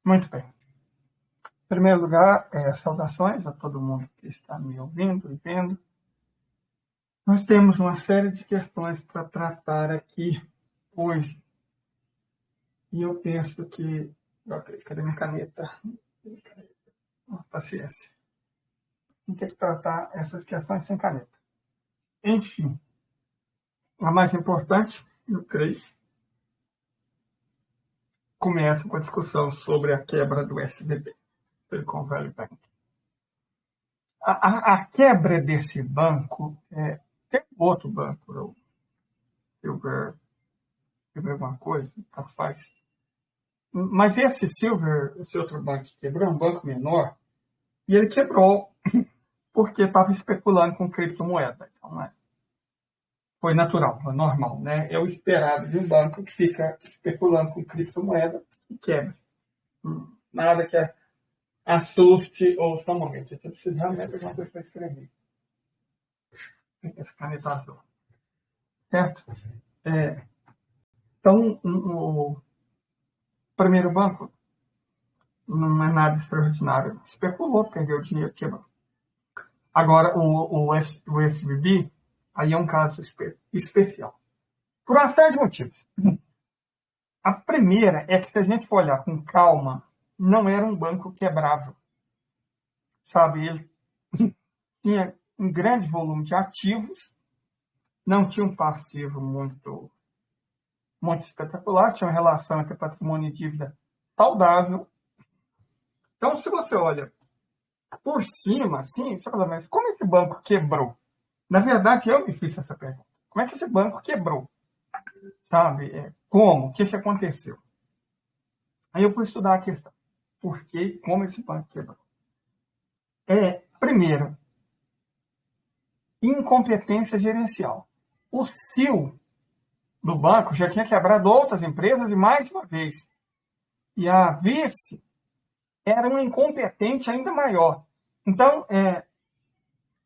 Muito bem. Em primeiro lugar, saudações a todo mundo que está me ouvindo e vendo. Nós temos uma série de questões para tratar aqui hoje. E eu penso que... Cadê minha caneta? Paciência. Não tem que tratar essas questões sem caneta. Enfim, a mais importante, eu creio, começa com a discussão sobre a quebra do SVB, Silicon Valley Bank. A quebra desse banco, tem outro banco, o Silver alguma coisa, tanto faz. Mas esse outro banco que quebrou, é um banco menor, e ele quebrou porque estava especulando com criptomoeda. Então, foi natural, foi normal, né? É o esperado de um banco que fica especulando com criptomoeda e quebra. Nada que assuste ou tão momento. Você precisa realmente de alguma coisa para escrever. Esse caneta azul. Certo? Então, o primeiro banco não é nada extraordinário. Especulou, perdeu dinheiro, quebrou. Agora, o SVB, aí é um caso especial. Por uma série de motivos. A primeira é que, se a gente for olhar com calma, não era um banco quebrável. Sabe, ele tinha um grande volume de ativos, não tinha um passivo muito espetacular, tinha uma relação entre patrimônio e dívida saudável. Então, se você olha por cima, assim, você fala, mas como esse banco quebrou? Na verdade, eu me fiz essa pergunta. Como é que esse banco quebrou? Sabe? Como? O que aconteceu? Aí eu fui estudar a questão. Por que, como esse banco quebrou? Primeiro, incompetência gerencial. O CEO do banco já tinha quebrado outras empresas e mais uma vez. E a vice era uma incompetente ainda maior. Então,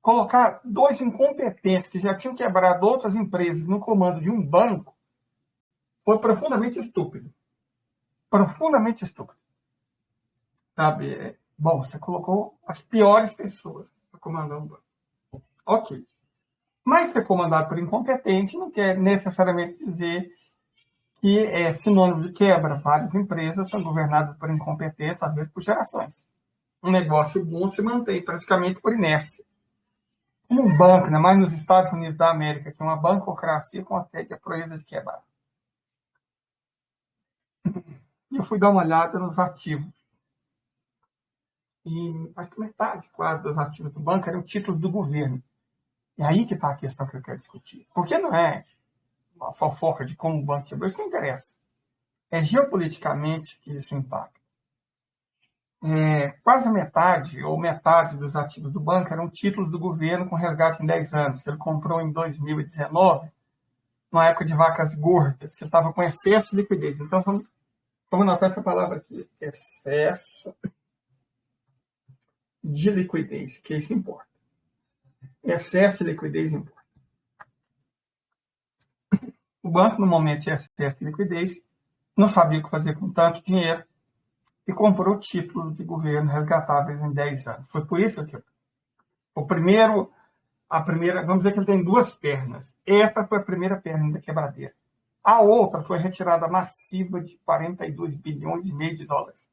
colocar dois incompetentes que já tinham quebrado outras empresas no comando de um banco foi profundamente estúpido. Profundamente estúpido. Sabe? Bom, você colocou as piores pessoas para comandar um banco. Ok. Mas ser comandado por incompetente não quer necessariamente dizer que é sinônimo de quebra. Várias empresas são governadas por incompetentes, às vezes por gerações. Um negócio bom se mantém praticamente por inércia. Como um banco, né, mais nos Estados Unidos da América, que uma bancocracia consegue a proeza de quebrar. E eu fui dar uma olhada nos ativos. E acho que metade, quase, dos ativos do banco eram títulos do governo. E aí que está a questão que eu quero discutir. Porque não é uma fofoca de como o banco quebrou, isso não interessa. É geopoliticamente que isso impacta. Quase metade, ou metade dos ativos do banco eram títulos do governo com resgate em 10 anos, que ele comprou em 2019, numa época de vacas gordas, que ele estava com excesso de liquidez. Então, vamos anotar essa palavra aqui, excesso de liquidez, que isso importa. Excesso de liquidez importa. O banco, no momento de excesso de liquidez, não sabia o que fazer com tanto dinheiro e comprou títulos de governo resgatáveis em 10 anos. Foi por isso que a primeira, vamos dizer que ele tem duas pernas. Essa foi a primeira perna da quebradeira. A outra foi retirada massiva de 42 bilhões e meio de dólares.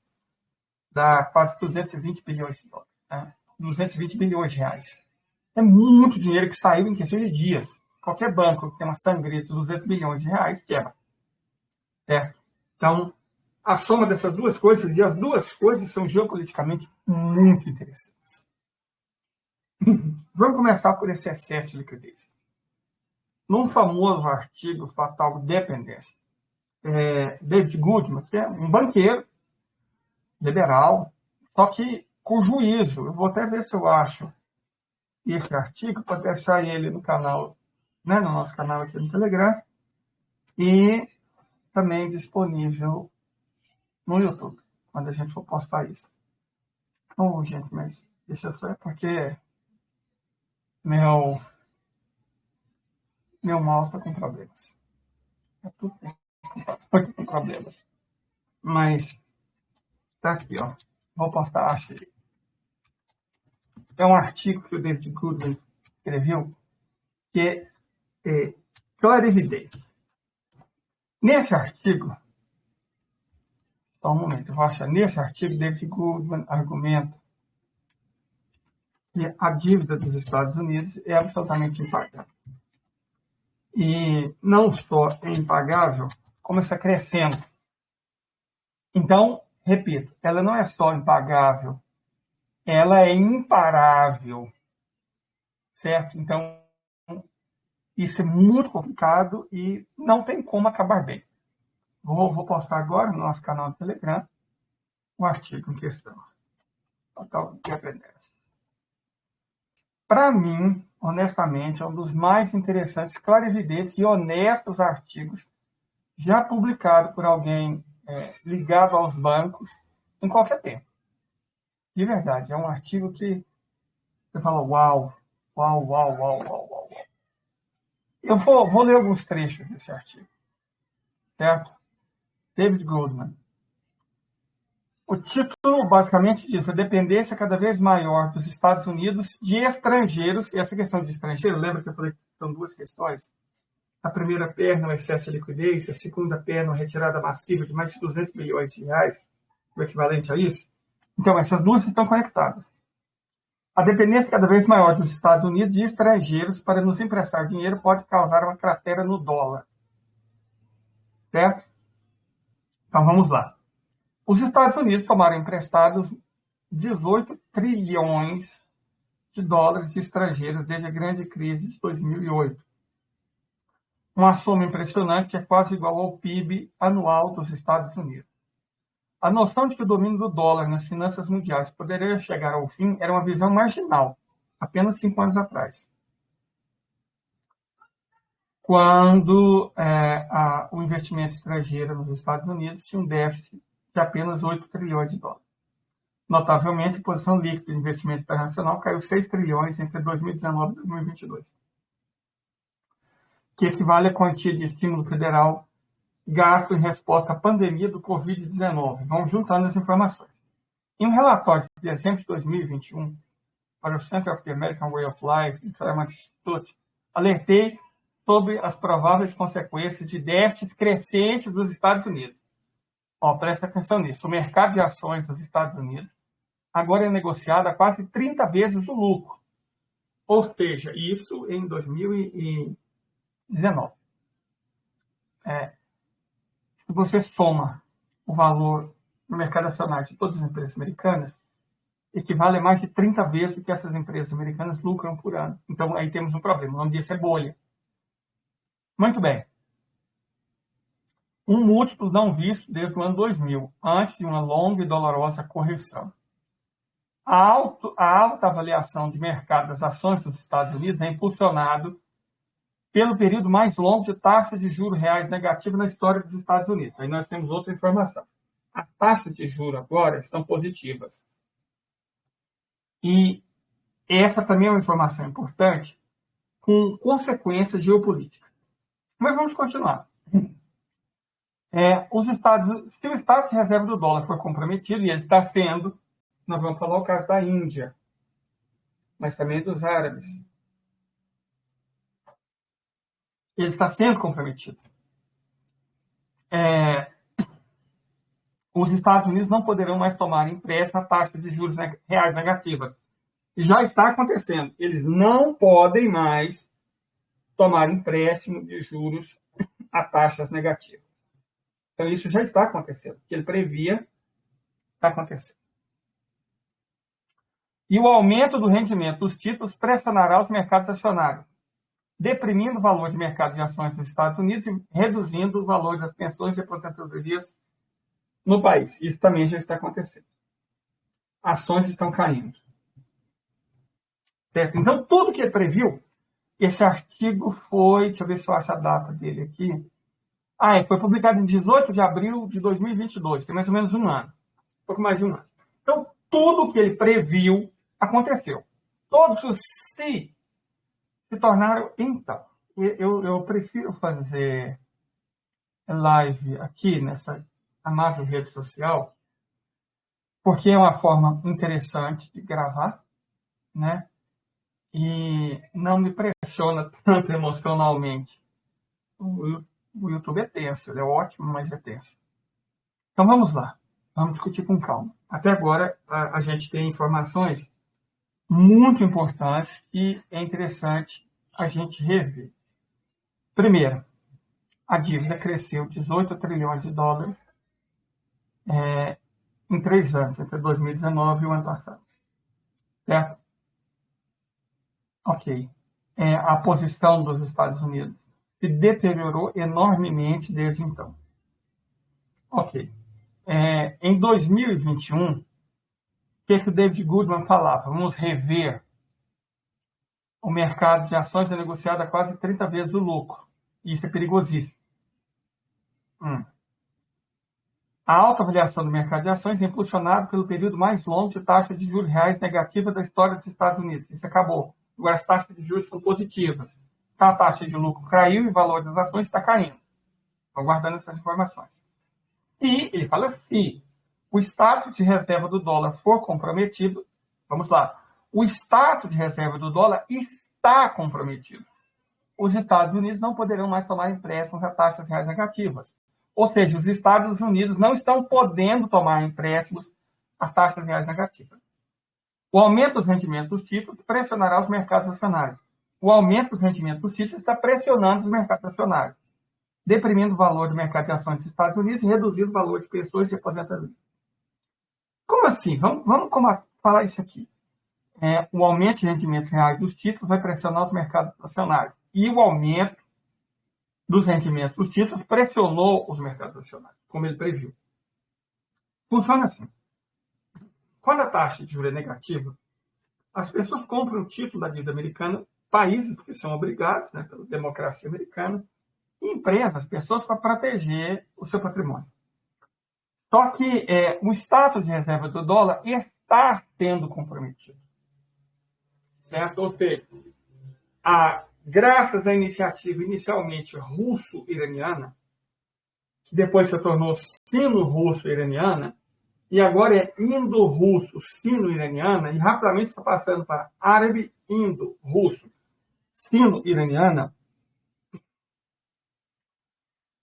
Dá quase 220 bilhões de dólares. Né? 220 bilhões de reais. É muito dinheiro que saiu em questão de dias. Qualquer banco que tem uma sangria de 200 bilhões de reais quebra. Certo? Então, a soma dessas duas coisas, e as duas coisas são geopoliticamente muito interessantes. Vamos começar por esse excesso de liquidez. Num famoso artigo Fatal Dependence, David Goodman, que é um banqueiro liberal, só que com juízo, eu vou até ver se eu acho esse artigo, para deixar ele no canal, né, no nosso canal aqui no Telegram, e também disponível no YouTube, quando a gente for postar isso. Oh, gente, mas deixa só, porque meu mouse está com problemas. Tudo com problemas. Mas Tá aqui, ó. Vou postar, achei. É um artigo que o David Goodman escreveu, que é clarividente. Nesse artigo, só um momento, eu vou achar. Nesse artigo, David Goodman argumenta que a dívida dos Estados Unidos é absolutamente impagável. E não só é impagável, como está crescendo. Então, repito, ela não é só impagável, ela é imparável, certo? Então, isso é muito complicado e não tem como acabar bem. Vou postar agora no nosso canal do Telegram o artigo em questão. Total dependência. Para mim, honestamente, é um dos mais interessantes, clarividentes e honestos artigos já publicado por alguém ligado aos bancos em qualquer tempo. De verdade, é um artigo que você fala, uau, uau, uau, uau, uau, uau. Eu vou ler alguns trechos desse artigo, certo? David Goldman. O título basicamente diz a dependência cada vez maior dos Estados Unidos de estrangeiros, e essa questão de estrangeiro, lembra que eu falei que são duas questões? A primeira perna é o excesso de liquidez, a segunda perna é a retirada massiva de mais de 200 bilhões de reais, o equivalente a isso. Então, essas duas estão conectadas. A dependência cada vez maior dos Estados Unidos de estrangeiros para nos emprestar dinheiro pode causar uma cratera no dólar. Certo? Então, vamos lá. Os Estados Unidos tomaram emprestados 18 trilhões de dólares estrangeiros desde a grande crise de 2008. Uma soma impressionante que é quase igual ao PIB anual dos Estados Unidos. A noção de que o domínio do dólar nas finanças mundiais poderia chegar ao fim era uma visão marginal, apenas 5 anos atrás, quando o investimento estrangeiro nos Estados Unidos tinha um déficit de apenas 8 trilhões de dólares. Notavelmente, a posição líquida de investimento internacional caiu 6 trilhões entre 2019 e 2022, que equivale à quantia de estímulo federal gasto em resposta à pandemia do Covid-19. Vamos juntando as informações. Em um relatório de dezembro de 2021, para o Center of the American Way of Life, Information Institute, alertei sobre as prováveis consequências de déficits crescentes dos Estados Unidos. Presta atenção nisso. O mercado de ações dos Estados Unidos agora é negociado a quase 30 vezes o lucro. Ou seja, isso em 2019. Se você soma o valor no mercado acionário de todas as empresas americanas, equivale a mais de 30 vezes o que essas empresas americanas lucram por ano. Então, aí temos um problema. O nome disso é bolha. Muito bem. Um múltiplo não visto desde o ano 2000, antes de uma longa e dolorosa correção. A alta avaliação de mercado das ações dos Estados Unidos é impulsionado pelo período mais longo de taxa de juros reais negativa na história dos Estados Unidos. Aí nós temos outra informação. As taxas de juros agora estão positivas. E essa também é uma informação importante, com consequências geopolíticas. Mas vamos continuar. Se o estado de reserva do dólar for comprometido, e ele está sendo, nós vamos falar o caso da Índia, mas também dos árabes. Ele está sendo comprometido. Os Estados Unidos não poderão mais tomar empréstimo a taxas de juros reais negativas. E já está acontecendo. Eles não podem mais tomar empréstimo de juros a taxas negativas. Então, isso já está acontecendo. O que ele previa está acontecendo. E o aumento do rendimento dos títulos pressionará os mercados acionários, deprimindo o valor de mercado de ações nos Estados Unidos e reduzindo o valor das pensões e aposentadorias no país. Isso também já está acontecendo. Ações estão caindo. Certo? Então, tudo que ele previu, esse artigo foi, deixa eu ver se eu acho a data dele aqui. Foi publicado em 18 de abril de 2022, tem mais ou menos um ano, um pouco mais de um ano. Então, tudo que ele previu aconteceu. Todos os se tornaram, então. Eu prefiro fazer live aqui nessa amável rede social, porque é uma forma interessante de gravar, né? E não me pressiona tanto emocionalmente. O YouTube é tenso, ele é ótimo, mas é tenso. Então vamos lá, vamos discutir com calma. Até agora a gente tem informações muito importantes que é interessante a gente rever. Primeiro, a dívida cresceu 18 trilhões de dólares em 3 anos, entre 2019 e o ano passado. Certo? Ok. A posição dos Estados Unidos se deteriorou enormemente desde então. Ok. Em 2021, o que o David Goodman falava? Vamos rever o mercado de ações é negociado a quase 30 vezes o lucro. Isso é perigosíssimo. A alta avaliação do mercado de ações é impulsionada pelo período mais longo de taxa de juros reais negativa da história dos Estados Unidos. Isso acabou. Agora as taxas de juros são positivas. Então, a taxa de lucro caiu e o valor das ações está caindo. Estou guardando essas informações. E, ele fala, se o status de reserva do dólar for comprometido, vamos lá, o status de reserva do dólar está comprometido. Os Estados Unidos não poderão mais tomar empréstimos a taxas reais negativas. Ou seja, os Estados Unidos não estão podendo tomar empréstimos a taxas reais negativas. O aumento dos rendimentos dos títulos pressionará os mercados acionários. O aumento dos rendimentos dos títulos está pressionando os mercados acionários, deprimindo o valor do mercado de ações dos Estados Unidos e reduzindo o valor de pessoas e aposentadorias. Como assim? Vamos falar isso aqui. O aumento de rendimentos reais dos títulos vai pressionar os mercados acionários. E o aumento dos rendimentos dos títulos pressionou os mercados acionários, como ele previu. Funciona assim. Quando a taxa de juros é negativa, as pessoas compram o título da dívida americana, países, porque são obrigados, né, pela democracia americana, e empresas, pessoas, para proteger o seu patrimônio. Só que o status de reserva do dólar está sendo comprometido. Certo? Ou seja, graças à iniciativa inicialmente russo-iraniana, que depois se tornou sino-russo-iraniana, e agora é indo-russo-sino-iraniana, e rapidamente está passando para árabe-indo-russo-sino-iraniana,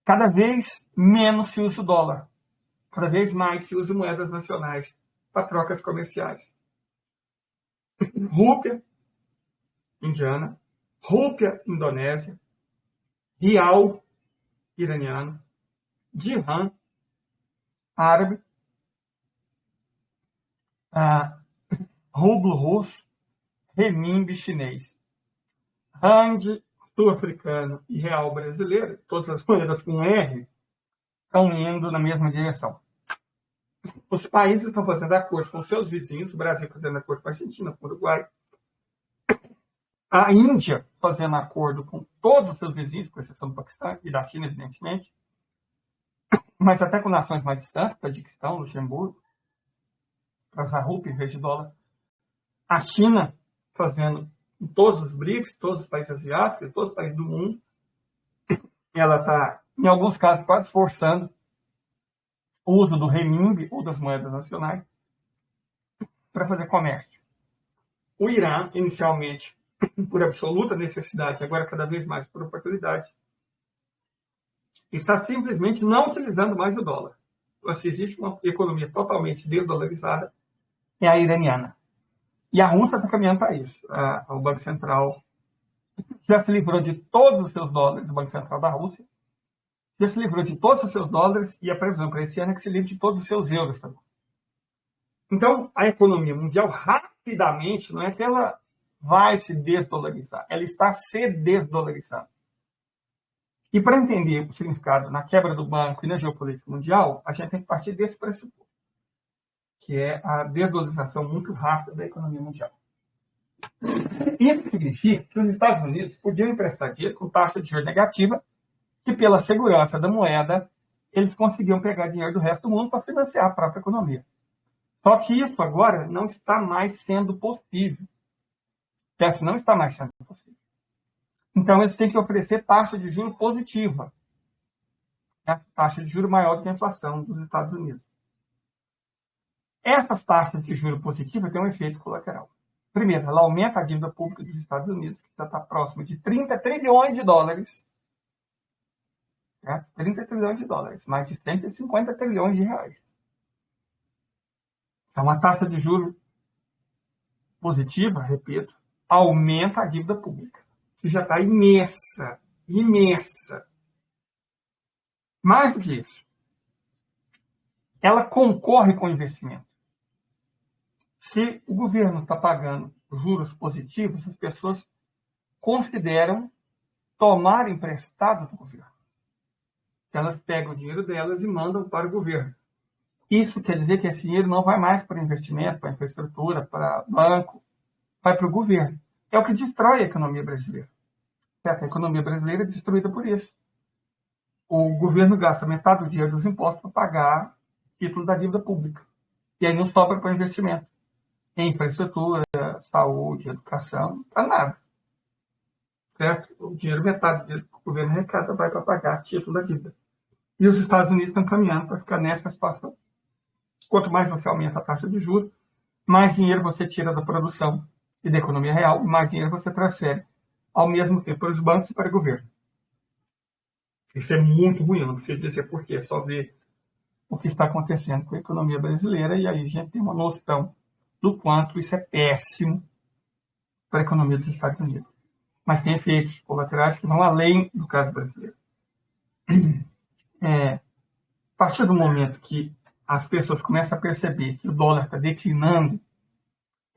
cada vez menos se usa o dólar, cada vez mais se usa moedas nacionais para trocas comerciais. Rúpia indiana, rúpia indonésia, rial iraniano, dirham árabe, rublo russo, renminbi chinês, rand sul-africano e real brasileiro, todas as moedas com R, estão indo na mesma direção. Os países estão fazendo acordos com seus vizinhos, o Brasil fazendo acordo com a Argentina, com o Uruguai, a Índia fazendo acordo com todos os seus vizinhos, com exceção do Paquistão e da China, evidentemente, mas até com nações mais distantes, Tajiquistão, Luxemburgo, para usar rúpia em vez de dólar. A China fazendo em todos os BRICS, todos os países asiáticos, todos os países do mundo. Ela está, em alguns casos, quase forçando o uso do renminbi ou das moedas nacionais para fazer comércio. O Irã, inicialmente, por absoluta necessidade, agora cada vez mais por oportunidade, está simplesmente não utilizando mais o dólar. Então, se existe uma economia totalmente desdolarizada, é a iraniana. E a Rússia está caminhando para isso. O Banco Central já se livrou de todos os seus dólares, o Banco Central da Rússia, já se livrou de todos os seus dólares, e a previsão para esse ano é que se livre de todos os seus euros também. Então, a economia mundial, rapidamente, não é que ela vai se desdolarizar, ela está se desdolarizando. E para entender o significado na quebra do banco e na geopolítica mundial, a gente tem que partir desse pressuposto, que é a desdolarização muito rápida da economia mundial. Isso significa que os Estados Unidos podiam emprestar dinheiro com taxa de juros negativa, que pela segurança da moeda, eles conseguiam pegar dinheiro do resto do mundo para financiar a própria economia. Só que isso agora não está mais sendo possível. Certo? Não está mais sendo possível. Então, eles têm que oferecer taxa de juros positiva. Né? Taxa de juros maior do que a inflação dos Estados Unidos. Essas taxas de juros positivas têm um efeito colateral. Primeiro, ela aumenta a dívida pública dos Estados Unidos, que já está próxima de 30 trilhões de dólares. Né? 30 trilhões de dólares, mais de 150 trilhões de reais. Então, a taxa de juros positiva, repito, aumenta a dívida pública, que já está imensa, imensa. Mais do que isso, ela concorre com o investimento. Se o governo está pagando juros positivos, as pessoas consideram tomar emprestado do governo. Elas pegam o dinheiro delas e mandam para o governo. Isso quer dizer que esse dinheiro não vai mais para investimento, para infraestrutura, para banco, vai para o governo. É o que destrói a economia brasileira. Certo? A economia brasileira é destruída por isso. O governo gasta metade do dinheiro dos impostos para pagar título da dívida pública. E aí não sobra para investimento. Em infraestrutura, saúde, educação, para nada. Certo? O dinheiro, metade do dinheiro que o governo arrecada vai para pagar título da dívida. E os Estados Unidos estão caminhando para ficar nessa situação. Quanto mais você aumenta a taxa de juros, mais dinheiro você tira da produção e da economia real, mais dinheiro você transfere ao mesmo tempo para os bancos e para o governo. Isso é muito ruim, não preciso dizer por quê, é só ver o que está acontecendo com a economia brasileira e aí a gente tem uma noção do quanto isso é péssimo para a economia dos Estados Unidos. Mas tem efeitos colaterais que vão além do caso brasileiro. A partir do momento que as pessoas começam a perceber que o dólar está declinando,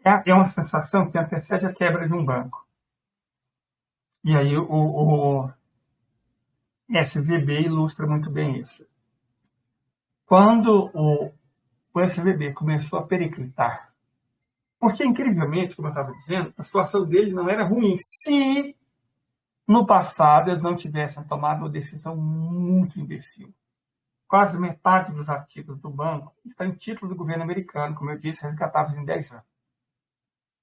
é uma sensação que antecede a quebra de um banco. E aí o SVB ilustra muito bem isso. Quando o SVB começou a periclitar, porque, incrivelmente, como eu estava dizendo, a situação dele não era ruim se, no passado, eles não tivessem tomado uma decisão muito imbecil. Quase metade dos ativos do banco estão em títulos do governo americano, como eu disse, resgatáveis em 10 anos.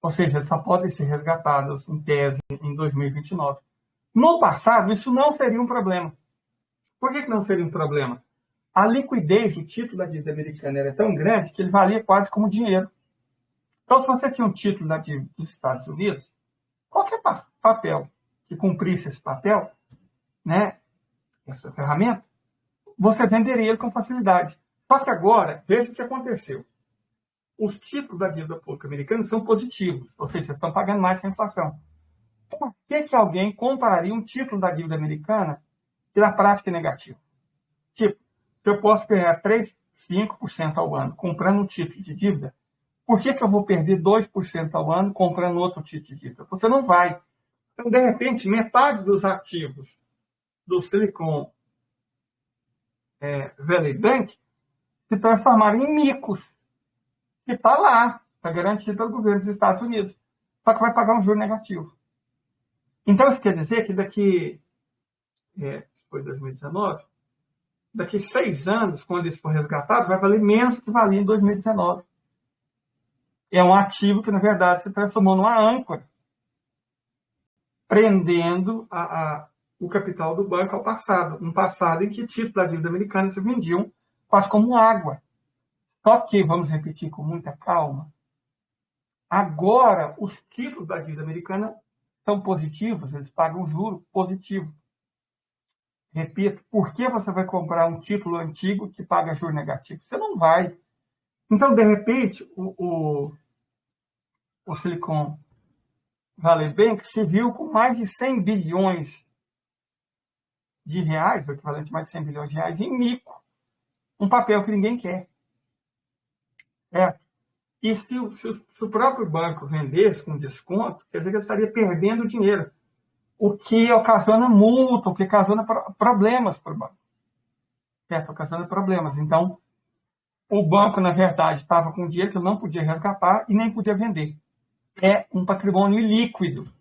Ou seja, eles só podem ser resgatados, em tese, em 2029. No passado, isso não seria um problema. Por que não seria um problema? A liquidez do título da dívida americana era tão grande que ele valia quase como dinheiro. Então, se você tinha um título da dívida dos Estados Unidos, qualquer papel que cumprisse esse papel, né, essa ferramenta, você venderia ele com facilidade. Só que agora, veja o que aconteceu. Os títulos da dívida pública americana são positivos, ou seja, vocês estão pagando mais que a inflação. Por que alguém compraria um título da dívida americana que na prática é negativo? Tipo, se eu posso ganhar 3, 5% ao ano comprando um título de dívida, por que eu vou perder 2% ao ano comprando outro título de dívida? Você não vai. Então, de repente, metade dos ativos do Silicon Valley Bank se transformaram em micos. Que está lá, está garantido pelo governo dos Estados Unidos. Só que vai pagar um juro negativo. Então, isso quer dizer que daqui, foi 2019, daqui 6 anos, quando isso for resgatado, vai valer menos que valia em 2019. É um ativo que, na verdade, se transformou numa âncora, prendendo o capital do banco ao passado. Um passado em que títulos da dívida americana se vendiam quase como água. Só que, vamos repetir com muita calma, agora os títulos da dívida americana são positivos, eles pagam juro positivo. Repito, por que você vai comprar um título antigo que paga juro negativo? Você não vai. Então, de repente, o Silicon Valley Bank se viu com mais de 100 bilhões de reais, o equivalente a mais de 100 bilhões de reais, em mico. Um papel que ninguém quer. E se o próprio banco vendesse com desconto, quer dizer que ele estaria perdendo dinheiro, o que ocasiona multa, o que ocasiona problemas para o banco. Certo? Ocasiona problemas. Então, o banco, na verdade, estava com dinheiro que ele não podia resgatar e nem podia vender. É um patrimônio ilíquido.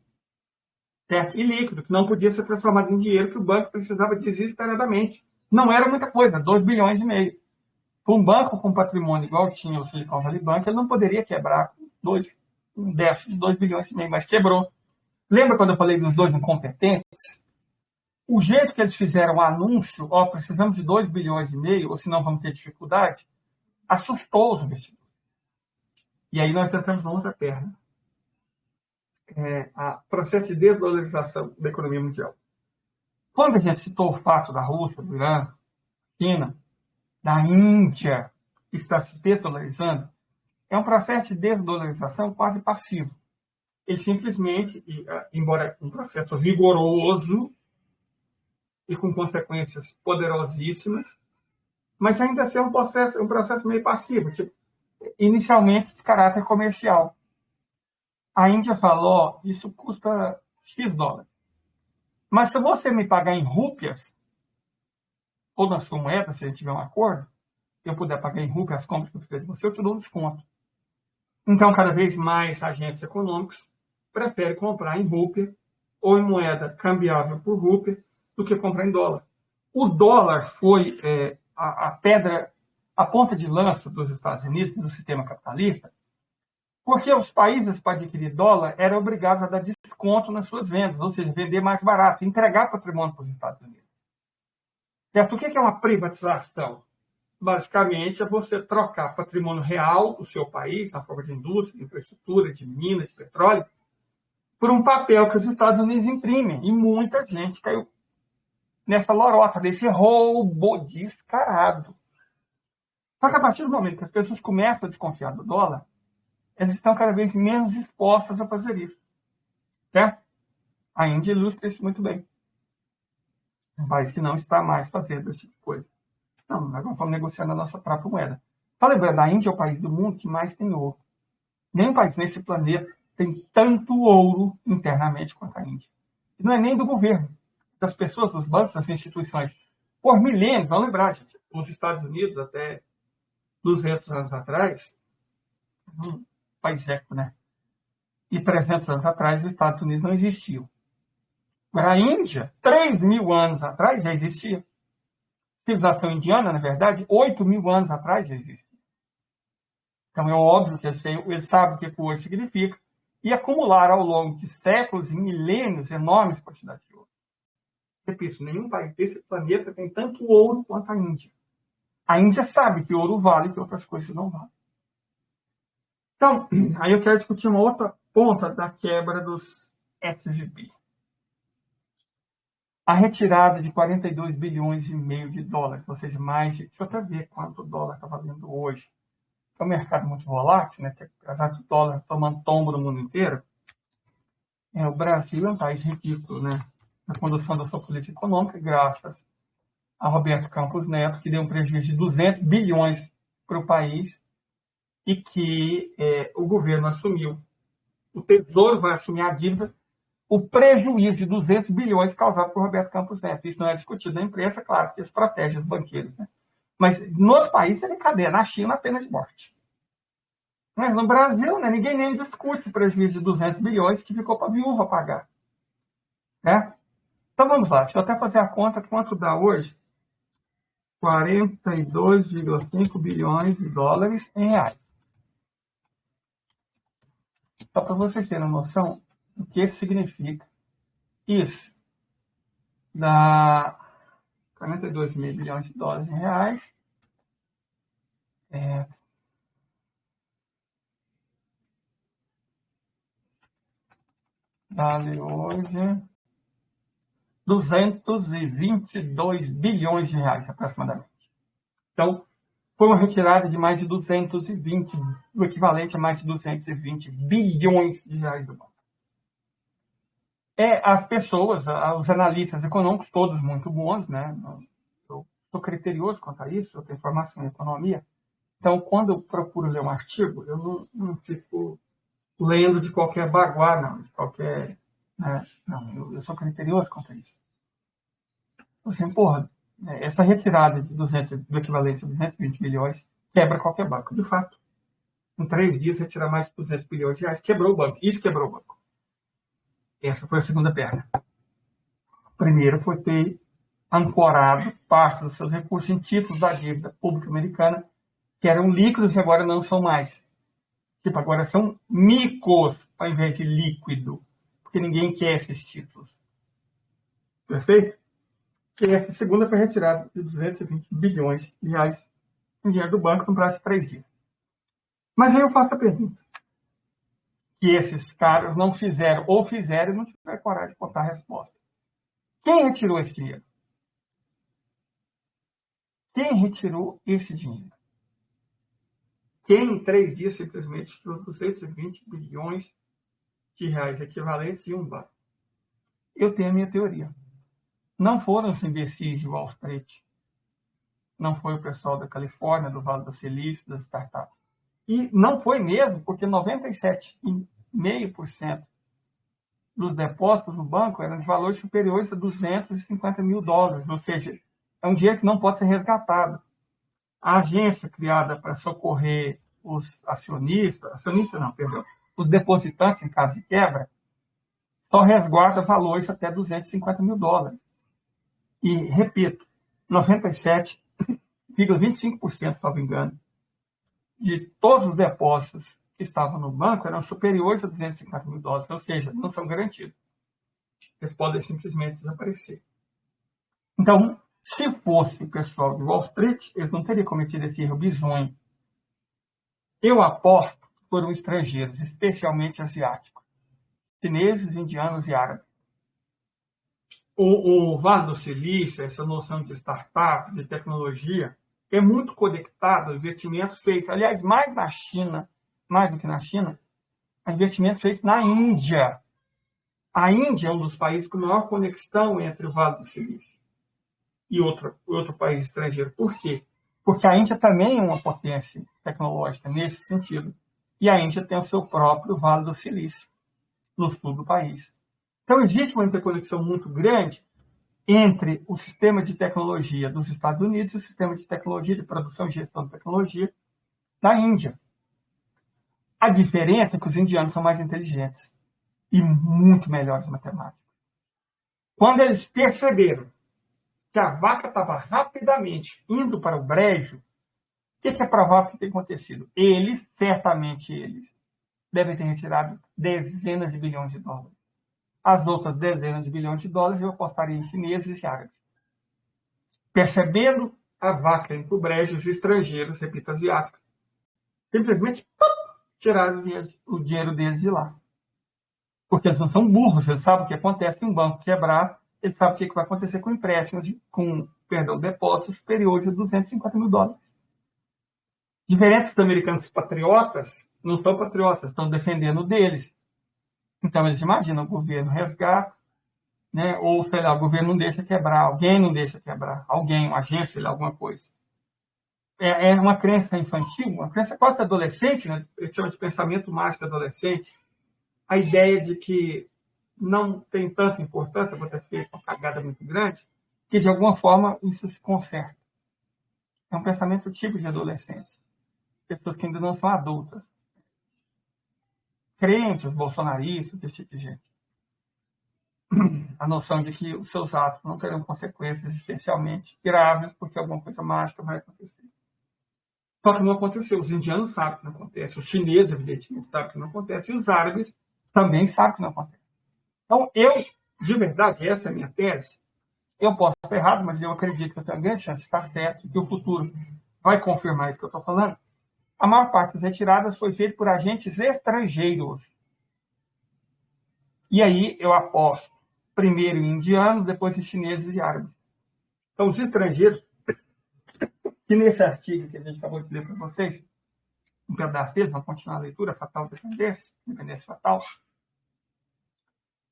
Certo? Ilíquido, que não podia ser transformado em dinheiro que o banco precisava desesperadamente. Não era muita coisa, 2,5 bilhões. Um banco com patrimônio igual tinha o Silicon Valley Bank, ele não poderia quebrar com um déficit de 2,5 bilhões, mas quebrou. Lembra quando eu falei dos dois incompetentes? O jeito que eles fizeram o anúncio, precisamos de 2,5 bilhões, ou senão vamos ter dificuldade, assustou os investidores. E aí nós entramos na outra perna. O processo de desdolarização da economia mundial. Quando a gente citou o fato da Rússia, do Irã, China, da Índia, que está se desdolarizando, é um processo de desdolarização quase passivo. Ele simplesmente, embora um processo rigoroso e com consequências poderosíssimas, mas ainda assim é um processo meio passivo, tipo, inicialmente de caráter comercial. A Índia falou, isso custa X dólares. Mas se você me pagar em rúpias, ou na sua moeda, se a gente tiver um acordo, eu puder pagar em rúpias as compras que eu fizer de você, eu te dou um desconto. Então, cada vez mais agentes econômicos preferem comprar em rúpia ou em moeda cambiável por rúpia do que comprar em dólar. O dólar foi a ponta de lança dos Estados Unidos, do sistema capitalista, porque os países, para adquirir dólar, eram obrigados a dar desconto nas suas vendas, ou seja, vender mais barato, entregar patrimônio para os Estados Unidos. Certo? O que é uma privatização? Basicamente, é você trocar patrimônio real do seu país, na forma de indústria, de infraestrutura, de minas, de petróleo, por um papel que os Estados Unidos imprimem. E muita gente caiu nessa lorota, desse roubo descarado. Só que a partir do momento que as pessoas começam a desconfiar do dólar, elas estão cada vez menos expostas a fazer isso. Certo? A Índia ilustra isso muito bem. Um país que não está mais fazendo esse tipo de coisa. Não, nós vamos negociando a nossa própria moeda. Só lembrando, a Índia é o país do mundo que mais tem ouro. Nenhum país nesse planeta tem tanto ouro internamente quanto a Índia. E não é nem do governo, das pessoas, dos bancos, das instituições. Por milênios, vamos lembrar, gente, os Estados Unidos, até 200 anos atrás, país eco, né? E 300 anos atrás, os Estados Unidos não existiam. Agora, a Índia, 3.000 anos atrás, já existia. A civilização indiana, na verdade, 8.000 anos atrás já existia. Então, é óbvio que eles sabem o que o ouro significa e acumularam ao longo de séculos e milênios enormes quantidades de ouro. Repito, nenhum país desse planeta tem tanto ouro quanto a Índia. A Índia sabe que ouro vale e que outras coisas não valem. Então, aí eu quero discutir uma outra ponta da quebra dos SVB. A retirada de 42 bilhões e meio de dólares, ou seja, mais de... Deixa eu até ver quanto o dólar está valendo hoje. É um mercado muito volátil, né? Que apesar do dólar tomando tombo no mundo inteiro, o Brasil é um país ridículo, né? Na condução da sua política econômica, graças a Roberto Campos Neto, que deu um prejuízo de 200 bilhões para o país e que o governo assumiu. O Tesouro vai assumir a dívida, o prejuízo de 200 bilhões causado por Roberto Campos Neto. Isso não é discutido na imprensa, claro, porque isso protege os banqueiros, né? Mas no outro país é brincadeira, na China a pena de morte. Mas no Brasil, né, ninguém nem discute o prejuízo de 200 bilhões que ficou para a viúva pagar. Né? Então vamos lá, deixa eu até fazer a conta quanto dá hoje. 42,5 bilhões de dólares em reais. Só para vocês terem uma noção do que isso significa. Isso dá 42 mil bilhões de dólares em reais. Vale hoje 222 bilhões de reais, aproximadamente. Então, foi uma retirada de mais de 220, o equivalente a mais de 220 bilhões de reais do banco. As pessoas, os analistas econômicos, todos muito bons, né? Eu sou criterioso quanto a isso, eu tenho formação em economia. Então, quando eu procuro ler um artigo, eu não fico lendo de qualquer baguá, não, de qualquer... Né? Não, eu sou criterioso quanto a isso. Assim, porra, essa retirada de 200, do equivalente a 220 bilhões quebra qualquer banco. De fato, em 3 dias, retirar mais de 200 bilhões de reais quebrou o banco. Isso quebrou o banco. Essa foi a segunda perna. O primeiro foi ter ancorado parte dos seus recursos em títulos da dívida pública americana, que eram líquidos e agora não são mais. Tipo, agora são micos ao invés de líquido, porque ninguém quer esses títulos. Perfeito? Que essa segunda foi retirada de 220 bilhões de reais em dinheiro do banco no prazo de 3 dias. Mas aí eu faço a pergunta. que esses caras não fizeram, ou fizeram e não tiveram coragem de contar a resposta. Quem retirou esse dinheiro? Quem retirou esse dinheiro? Quem, em 3 dias, simplesmente tirou 220 bilhões de reais equivalentes em um banco? Eu tenho a minha teoria. Não foram os imbecis de Wall Street. Não foi o pessoal da Califórnia, do Vale do Silício, das startups. E não foi mesmo, porque 97,5% dos depósitos no banco eram de valores superiores a $250 mil. Ou seja, é um dinheiro que não pode ser resgatado. A agência criada para socorrer os os depositantes em caso de quebra, só resguarda valores até $250 mil. E, repito, 97,25%, se não me engano, de todos os depósitos que estavam no banco eram superiores a $250 mil, ou seja, não são garantidos. Eles podem simplesmente desaparecer. Então, se fosse o pessoal de Wall Street, eles não teriam cometido esse erro bizonho. Eu aposto que foram estrangeiros, especialmente asiáticos, chineses, indianos e árabes. O Vale do Silício, essa noção de startup, de tecnologia, é muito conectado a investimentos feitos, aliás, mais do que na China, a investimentos feitos na Índia. A Índia é um dos países com maior conexão entre o Vale do Silício e outro país estrangeiro. Por quê? Porque a Índia também é uma potência tecnológica nesse sentido. E a Índia tem o seu próprio Vale do Silício, no sul do país. Então, existe uma interconexão muito grande entre o sistema de tecnologia dos Estados Unidos e o sistema de tecnologia de produção e gestão de tecnologia da Índia. A diferença é que os indianos são mais inteligentes e muito melhores em matemática. Quando eles perceberam que a vaca estava rapidamente indo para o brejo, o que é provável que tenha acontecido? Certamente eles, devem ter retirado dezenas de bilhões de dólares. As outras dezenas de bilhões de dólares eu apostaria em chineses e árabes. Percebendo a vaca indo para o brejo, os estrangeiros, repito, asiáticos, simplesmente tiraram o dinheiro deles de lá. Porque eles não são burros, eles sabem o que acontece se um banco quebrar, eles sabem o que vai acontecer com empréstimos, depósitos superiores a $250 mil. Diferente dos americanos patriotas, não são patriotas, estão defendendo deles. Então, eles imaginam o governo resgata, né? Ou, sei lá, o governo não deixa quebrar, alguém não deixa quebrar, alguém, uma agência, sei lá, alguma coisa. É uma crença infantil, uma crença quase adolescente, né? Eles chamam de pensamento mágico adolescente. A ideia de que não tem tanta importância para ter feito uma cagada muito grande, que de alguma forma isso se conserta. É um pensamento típico de adolescentes. Pessoas que ainda não são adultas. Crentes, bolsonaristas, esse tipo de gente. A noção de que os seus atos não terão consequências especialmente graves, porque alguma coisa mágica vai acontecer. Só que não aconteceu. Os indianos sabem que não acontece. Os chineses, evidentemente, sabem que não acontece. E os árabes também sabem que não acontece. Então, de verdade, essa é a minha tese. Eu posso estar errado, mas eu acredito que eu tenho uma grande chance de estar certo, que o futuro vai confirmar isso que eu estou falando. A maior parte das retiradas foi feita por agentes estrangeiros. E aí eu aposto primeiro em indianos, depois em chineses e árabes. Então, os estrangeiros, que nesse artigo que a gente acabou de ler para vocês, um pedaço dele, vamos continuar a leitura, Fatal Dependência Fatal,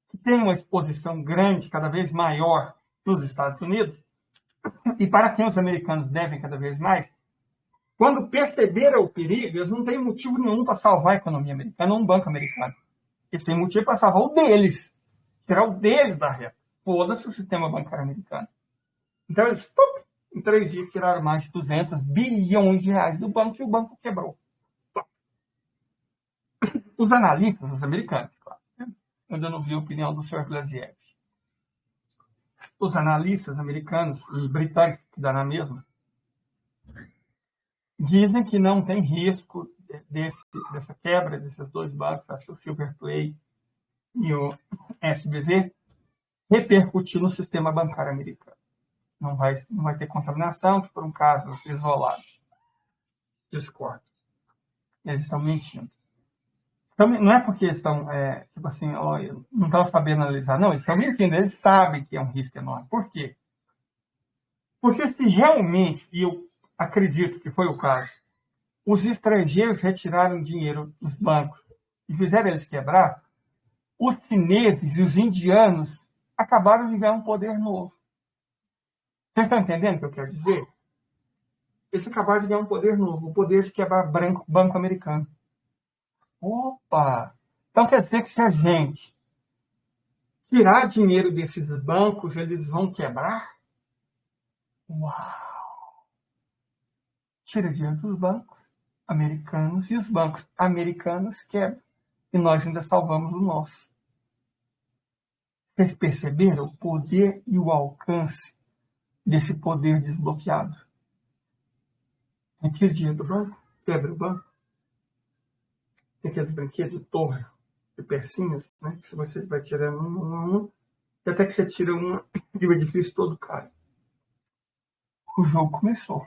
que tem uma exposição grande, cada vez maior, nos Estados Unidos, e para quem os americanos devem cada vez mais, quando perceberam o perigo, eles não têm motivo nenhum para salvar a economia americana ou um banco americano. Eles têm motivo para salvar o deles, tirar o deles da reta. Foda-se o sistema bancário americano. Então, eles, em 3 dias, tiraram mais de 200 bilhões de reais do banco e o banco quebrou. Os analistas, os americanos, claro, eu ainda não vi a opinião do Sr. Glaziev. Os analistas americanos e britânicos, que dá na mesma, dizem que não tem risco dessa quebra desses 2 bancos, acho que o Silverplay e o SBV, repercutir no sistema bancário americano. Não vai ter contaminação, que foram casos isolados. Discordo. Eles estão mentindo. Então, não é porque estão, tipo assim, ó, não estão sabendo analisar, não, eles estão mentindo, eles sabem que é um risco enorme. Por quê? Porque se realmente, e eu acredito que foi o caso, os estrangeiros retiraram dinheiro dos bancos e fizeram eles quebrar, os chineses e os indianos acabaram de ganhar um poder novo. Vocês estão entendendo o que eu quero dizer? Eles acabaram de ganhar um poder novo, o poder de quebrar banco americano. Opa! Então quer dizer que se a gente tirar dinheiro desses bancos, eles vão quebrar? Uau! Tira dinheiro dos bancos americanos e os bancos americanos quebram. E nós ainda salvamos o nosso. Vocês perceberam o poder e o alcance desse poder desbloqueado? Retira dinheiro do banco, quebra o banco. Tem aqueles brinquedos de torre, de pecinhas, né? Que você vai tirando uma, e até que você tira uma e o edifício todo cai. O jogo começou.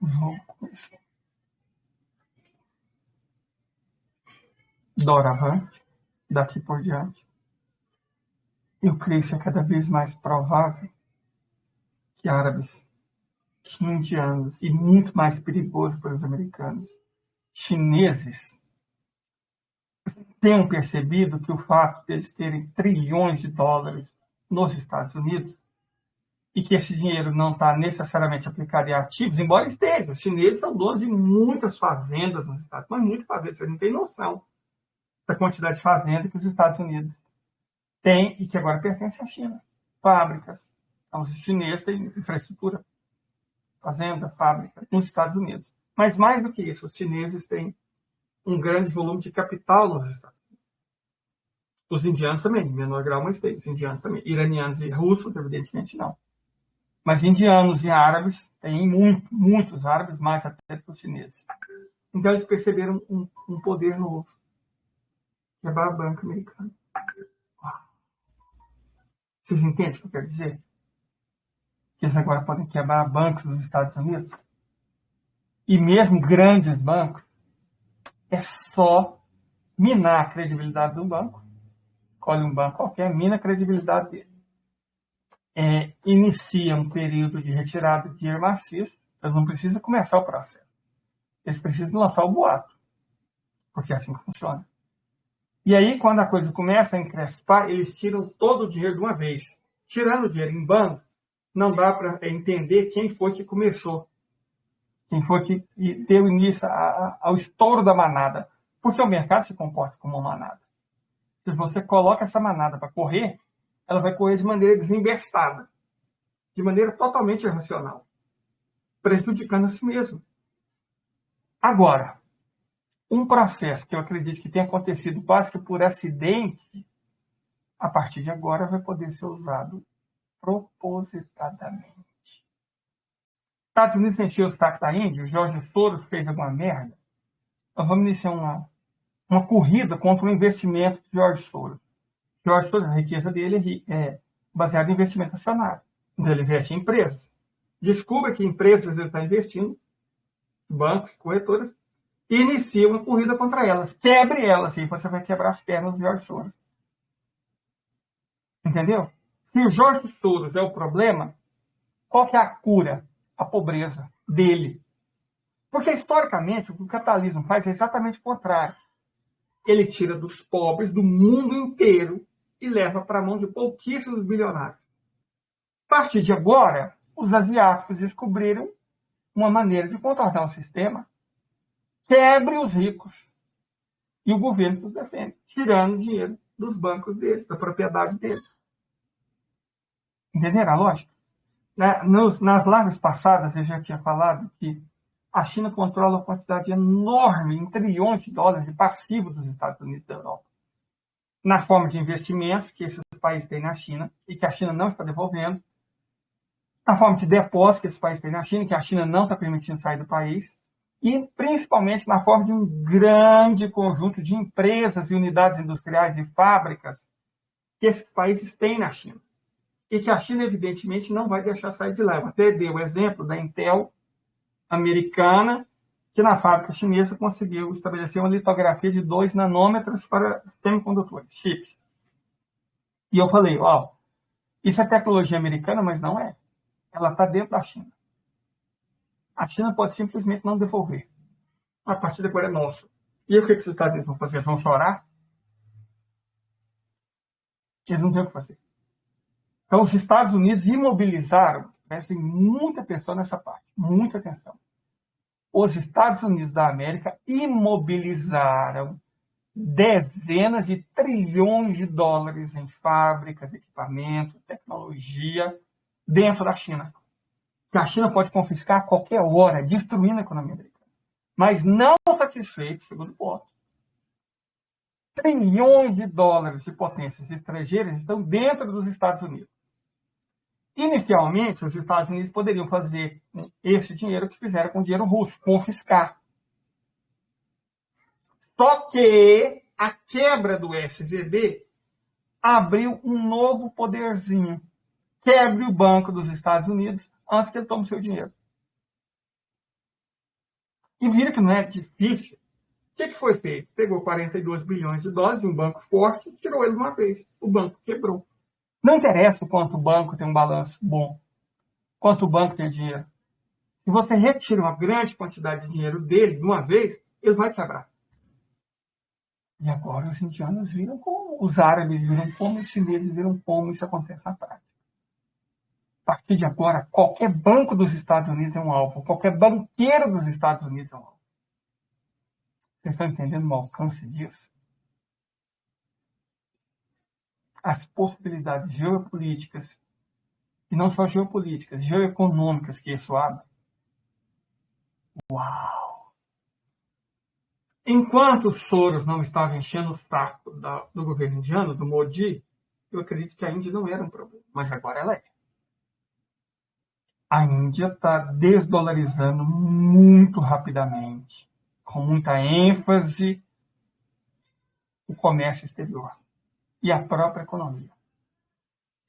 O jogo começou. Doravante, daqui por diante, eu creio que é cada vez mais provável que árabes, que indianos, e muito mais perigoso para os americanos, chineses, tenham percebido que o fato de eles terem trilhões de dólares nos Estados Unidos e que esse dinheiro não está necessariamente aplicado em ativos, embora esteja. Os chineses são donos de muitas fazendas nos Estados Unidos, mas muitas fazendas, você não tem noção da quantidade de fazenda que os Estados Unidos têm e que agora pertence à China. Fábricas. Então, os chineses têm infraestrutura, fazenda, fábrica, nos Estados Unidos. Mas mais do que isso, os chineses têm um grande volume de capital nos Estados Unidos. Os indianos também, em menor grau, mas tem. Os indianos também. Iranianos e russos, evidentemente, não. Mas indianos e árabes, tem muitos árabes, mais até que os chineses. Então, eles perceberam um poder novo. Quebrar a banca americana. Vocês entendem o que eu quero dizer? Que eles agora podem quebrar bancos nos Estados Unidos? E mesmo grandes bancos, é só minar a credibilidade do banco. Escolhe um banco qualquer, mina a credibilidade dele. Inicia um período de retirada de dinheiro maciço. Eles não precisam começar o processo. Eles precisam lançar o boato. Porque é assim que funciona. E aí, quando a coisa começa a encrespar, eles tiram todo o dinheiro de uma vez. Tirando o dinheiro em bando, não dá para entender quem foi que começou. Quem foi que deu início ao estouro da manada. Porque o mercado se comporta como uma manada. Se você coloca essa manada para correr, ela vai correr de maneira desinvestada. De maneira totalmente irracional. Prejudicando a si mesmo. Agora, um processo que eu acredito que tenha acontecido quase que por acidente, a partir de agora vai poder ser usado propositadamente. Estados Unidos encheu o saco da Índia, o Jorge Soros fez alguma merda. Nós vamos iniciar uma corrida contra o investimento de Jorge Soros. Jorge Soros, a riqueza dele é baseada em investimento acionário. Então ele investe em empresas. Descubra que empresas ele está investindo, bancos, corretoras, e inicia uma corrida contra elas. Quebre elas, e você vai quebrar as pernas do Jorge Soros. Entendeu? Se o Jorge Soros é o problema, qual que é a cura? A pobreza dele. Porque, historicamente, o que o capitalismo faz é exatamente o contrário. Ele tira dos pobres do mundo inteiro e leva para a mão de pouquíssimos bilionários. A partir de agora, os asiáticos descobriram uma maneira de contornar o sistema. Quebre os ricos. E o governo os defende, tirando dinheiro dos bancos deles, da propriedade deles. Entenderam a lógica? Nas lives passadas, eu já tinha falado que a China controla uma quantidade enorme, em trilhões de dólares, de passivos dos Estados Unidos e da Europa. Na forma de investimentos que esses países têm na China e que a China não está devolvendo. Na forma de depósitos que esses países têm na China, que a China não está permitindo sair do país. E, principalmente, na forma de um grande conjunto de empresas e unidades industriais e fábricas que esses países têm na China. E que a China, evidentemente, não vai deixar sair de lá. Eu até dei o exemplo da Intel americana que na fábrica chinesa conseguiu estabelecer uma litografia de 2 nanômetros para semicondutores, chips. E eu falei, ó, isso é tecnologia americana, mas não é. Ela está dentro da China. A China pode simplesmente não devolver. A partir de agora é nosso. E o que os Estados Unidos vão fazer? Eles vão chorar? Eles não têm o que fazer. Então, os Estados Unidos imobilizaram, prestem muita atenção nessa parte, muita atenção. Os Estados Unidos da América imobilizaram dezenas de trilhões de dólares em fábricas, equipamento, tecnologia dentro da China. Que a China pode confiscar a qualquer hora, destruindo a economia americana. Mas não satisfeito, segundo ponto. Trilhões de dólares de potências estrangeiras estão dentro dos Estados Unidos. Inicialmente, os Estados Unidos poderiam fazer esse dinheiro que fizeram com o dinheiro russo, confiscar. Só que a quebra do SVB abriu um novo poderzinho. Quebre o Banco dos Estados Unidos antes que ele tome seu dinheiro. E vira que não é difícil. O que foi feito? Pegou 42 bilhões de dólares de um banco forte e tirou ele de uma vez. O banco quebrou. Não interessa o quanto o banco tem um balanço bom, quanto o banco tem dinheiro. Se você retira uma grande quantidade de dinheiro dele de uma vez, ele vai quebrar. E agora os indianos viram como, os árabes viram como, os chineses viram como isso acontece na prática. A partir de agora, qualquer banco dos Estados Unidos é um alvo, qualquer banqueiro dos Estados Unidos é um alvo. Vocês estão entendendo o alcance disso? As possibilidades geopolíticas, e não só geopolíticas, geoeconômicas que isso abre. Uau! Enquanto o Soros não estava enchendo o saco do governo indiano, do Modi, eu acredito que a Índia não era um problema, mas agora ela é. A Índia está desdolarizando muito rapidamente, com muita ênfase, o comércio exterior e a própria economia.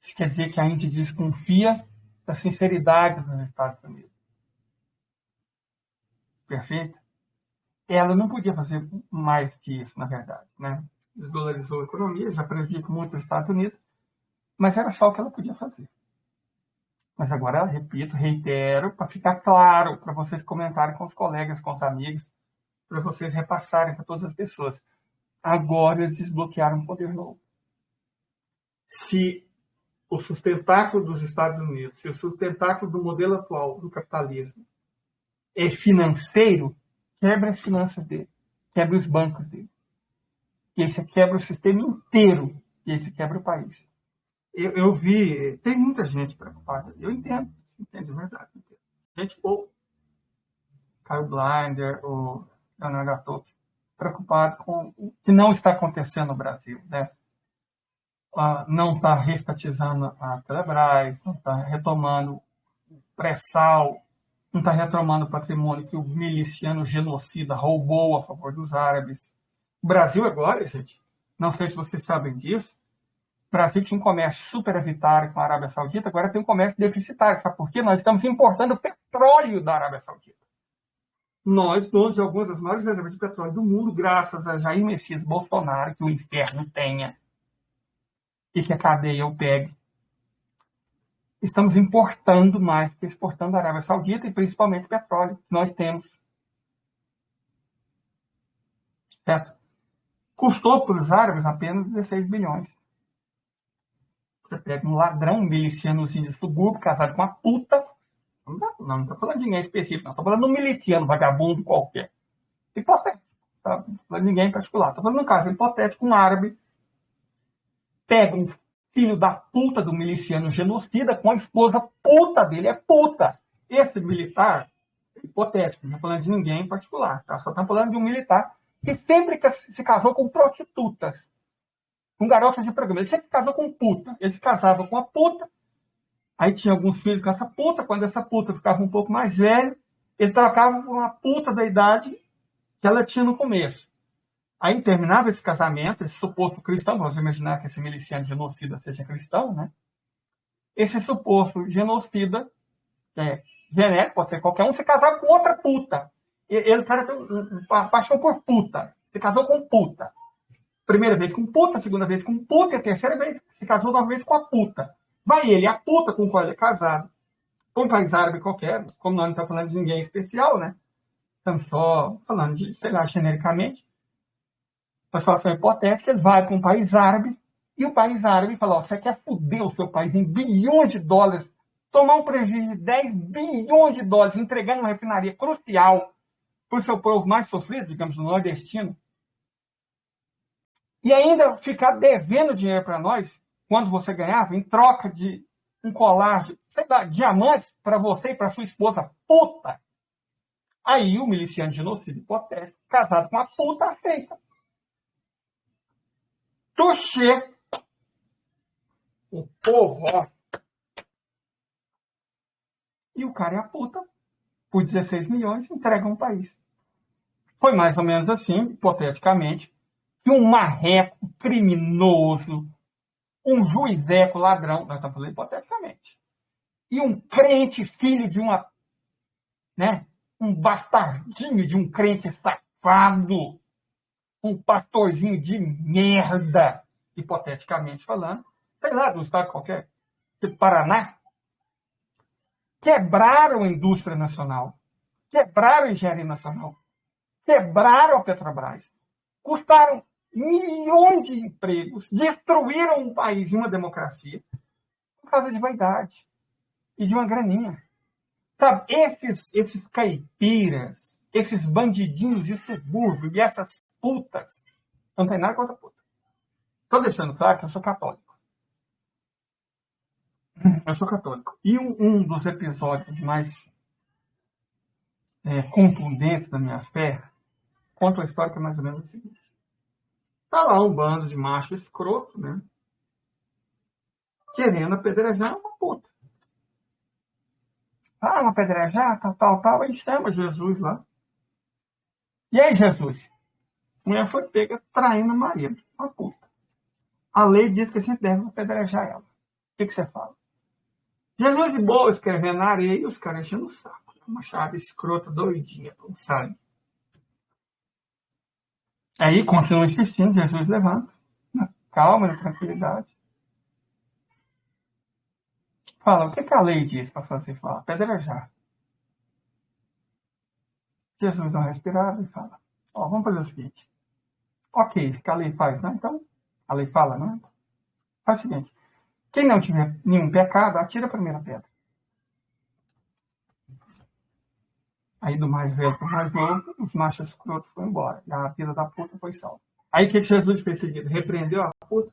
Isso quer dizer que a Índia desconfia da sinceridade dos Estados Unidos. Perfeito? Ela não podia fazer mais do que isso, na verdade. Né? Desdolarizou a economia, já prejudica muito os Estados Unidos, mas era só o que ela podia fazer. Mas agora, repito, reitero, para ficar claro, para vocês comentarem com os colegas, com os amigos, para vocês repassarem para todas as pessoas. Agora eles desbloquearam um poder novo. Se o sustentáculo dos Estados Unidos, se o sustentáculo do modelo atual do capitalismo é financeiro, quebra as finanças dele, quebra os bancos dele. E aí você quebra o sistema inteiro, e aí você quebra o país. Eu vi, tem muita gente preocupada, eu entendo de verdade. Entendo. Gente, ou Caio Blinder, ou Leonardo Gatto, preocupado com o que não está acontecendo no Brasil, né? Não está reestatizando a Telebrás, não está retomando o pré-sal, não está retomando o patrimônio que o miliciano genocida roubou a favor dos árabes. O Brasil agora, gente, não sei se vocês sabem disso, o Brasil tinha um comércio superavitário com a Arábia Saudita, agora tem um comércio deficitário. Sabe por quê? Nós estamos importando petróleo da Arábia Saudita. Nós, donos de algumas das maiores reservas de petróleo do mundo, graças a Jair Messias Bolsonaro, que o inferno tenha, e que a cadeia o pegue, estamos importando mais do que exportando da Arábia Saudita e principalmente petróleo que nós temos. Certo? Custou para os árabes apenas 16 bilhões. Você pega um ladrão, um milicianozinho de subúrbio, casado com uma puta. Não estou falando de ninguém específico, não. Estou falando de um miliciano, vagabundo qualquer. Hipotético. Tá? Não estou falando de ninguém em particular. Estou falando de um caso hipotético, um árabe pega um filho da puta do miliciano genocida com a esposa puta dele. É puta. Esse militar, hipotético, não estou falando de ninguém em particular. Tá? Só estamos falando de um militar que sempre se casou com prostitutas. Com garotas de programa. Ele sempre casou com puta. Ele se casava com a puta. Aí tinha alguns filhos com essa puta. Quando essa puta ficava um pouco mais velha, ele trocava por uma puta da idade que ela tinha no começo. Aí terminava esse casamento, esse suposto cristão, vamos imaginar que esse miliciano genocida seja cristão, né? Esse suposto genocida, genérico, pode ser qualquer um, se casava com outra puta. Ele cara tem uma paixão por puta. Se casou com puta. Primeira vez com puta, segunda vez com puta, e a terceira vez se casou novamente com a puta. Vai ele, a puta com qual ele é casado, com um país árabe qualquer, como nós não estamos falando de ninguém especial, né? Estamos só falando de, sei lá, genericamente. Uma situação hipotética, ele vai para um país árabe, e o país árabe fala, ó, você quer foder o seu país em bilhões de dólares, tomar um prejuízo de 10 bilhões de dólares, entregando uma refinaria crucial para o seu povo mais sofrido, digamos, no nordestino, e ainda ficar devendo dinheiro para nós, quando você ganhava, em troca de um colar de, sei lá, diamantes para você e para sua esposa, puta. Aí o miliciano de genocídio hipotético, casado com uma puta, aceita. Tuxê. O povo, ó. E o cara é a puta, por 16 milhões, entrega um país. Foi mais ou menos assim, hipoteticamente, que um marreco criminoso, um juizeco ladrão, nós estamos falando hipoteticamente, e um crente filho de uma, né, um bastardinho de um crente safado, um pastorzinho de merda, hipoteticamente falando, sei lá, do estado qualquer, tipo Paraná, quebraram a indústria nacional, quebraram a engenharia nacional, quebraram a Petrobras, custaram milhões de empregos, destruíram um país e uma democracia por causa de vaidade e de uma graninha. Sabe, esses caipiras, esses bandidinhos de subúrbio e essas putas, não tem nada contra puta. Estou deixando claro que eu sou católico. Eu sou católico. E um dos episódios mais contundentes da minha fé conta uma história que é mais ou menos o seguinte. Tá lá um bando de macho escroto, né? Querendo apedrejar uma puta. Ah, uma apedrejar, tal. Aí chama Jesus lá. E aí, Jesus? A mulher foi pega traindo o marido, uma puta. A lei diz que a gente deve apedrejar ela. O que você fala? Jesus de boa, escrevendo na areia e os caras enchendo o saco. Uma chave escrota, doidinha, não sabe? Aí, continua insistindo, Jesus levanta. Calma, na tranquilidade. Fala, o que a lei diz para fazer? Fala, apedrejar. Jesus dá uma respirada e fala, ó, vamos fazer o seguinte. Ok, o que a lei faz, né? Então, a lei fala, né? Faz o seguinte. Quem não tiver nenhum pecado, atira a primeira pedra. Aí, do mais velho para o mais novo, os machos escrotos foram embora. E a vida da puta foi salva. Aí, o que Jesus fez seguido? Repreendeu a puta.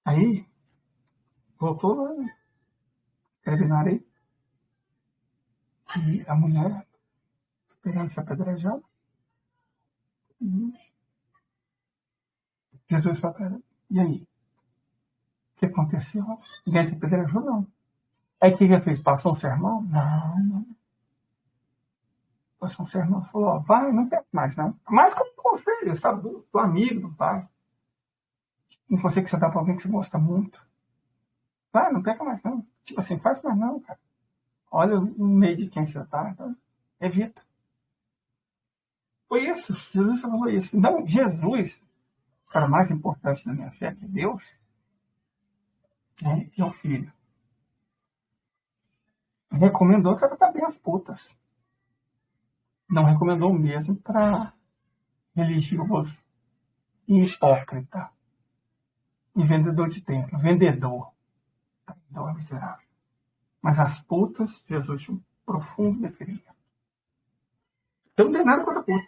Aí, voltou lá, escreve na areia. E a mulher, esperando ser apedrejada. Jesus falou para ela, e aí? O que aconteceu? Ninguém se apedrejou, não. Aí o que ele fez? Passou um sermão? Não. Passou um sermão. Falou, ó, vai, não peca mais, não. Mas como conselho, sabe? Do amigo, do pai. Um conselho que você dá para alguém que você gosta muito. Vai, não peca mais, não. Tipo assim, faz mais não, cara. Olha o meio de quem você tá. Então, evita. Foi isso. Jesus falou isso. Não, Jesus, o cara mais importante da minha fé, que Deus, né, é o filho. Recomendou tratar bem as putas. Não recomendou o mesmo para religioso e hipócrita e vendedor de templo. Vendedor. Traidor miserável. Mas as putas, Jesus tinha um profundo detrimento. Eu não tenho nada contra puta.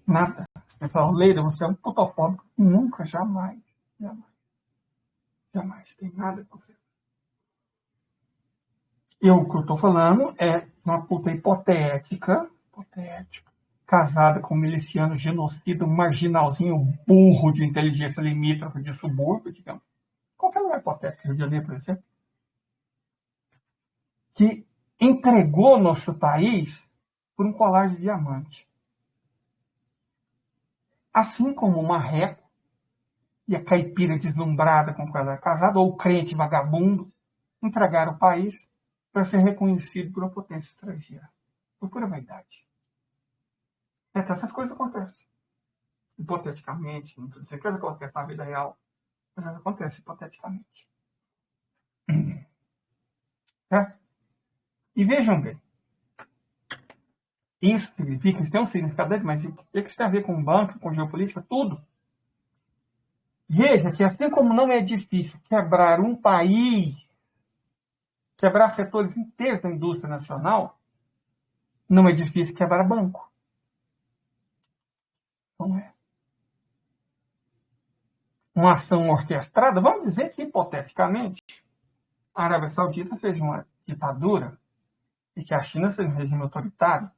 Nada. Ele falou, Leila, você é um putofóbico. Nunca, jamais. Tem nada contra ele. O que eu estou falando é uma puta hipotética, casada com um miliciano genocida, um marginalzinho burro de inteligência limítrofe de subúrbio, digamos. Qualquer lugar hipotético, Rio de Janeiro, por exemplo, que entregou nosso país por um colar de diamante. Assim como o marreco e a caipira deslumbrada com qual ela era casada, ou o crente vagabundo, entregaram o país para ser reconhecido por uma potência estrangeira. Por pura vaidade. Então, essas coisas acontecem. Hipoteticamente, não estou dizendo que elas acontecem na vida real, mas elas acontecem hipoteticamente. Certo? E vejam bem, isso significa, isso tem um significado, mas o que isso tem a ver com banco, com geopolítica, tudo? Veja que assim como não é difícil quebrar um país, quebrar setores inteiros da indústria nacional, não é difícil quebrar banco. Não é. Uma ação orquestrada, vamos dizer que, hipoteticamente, a Arábia Saudita seja uma ditadura e que a China seja um regime autoritário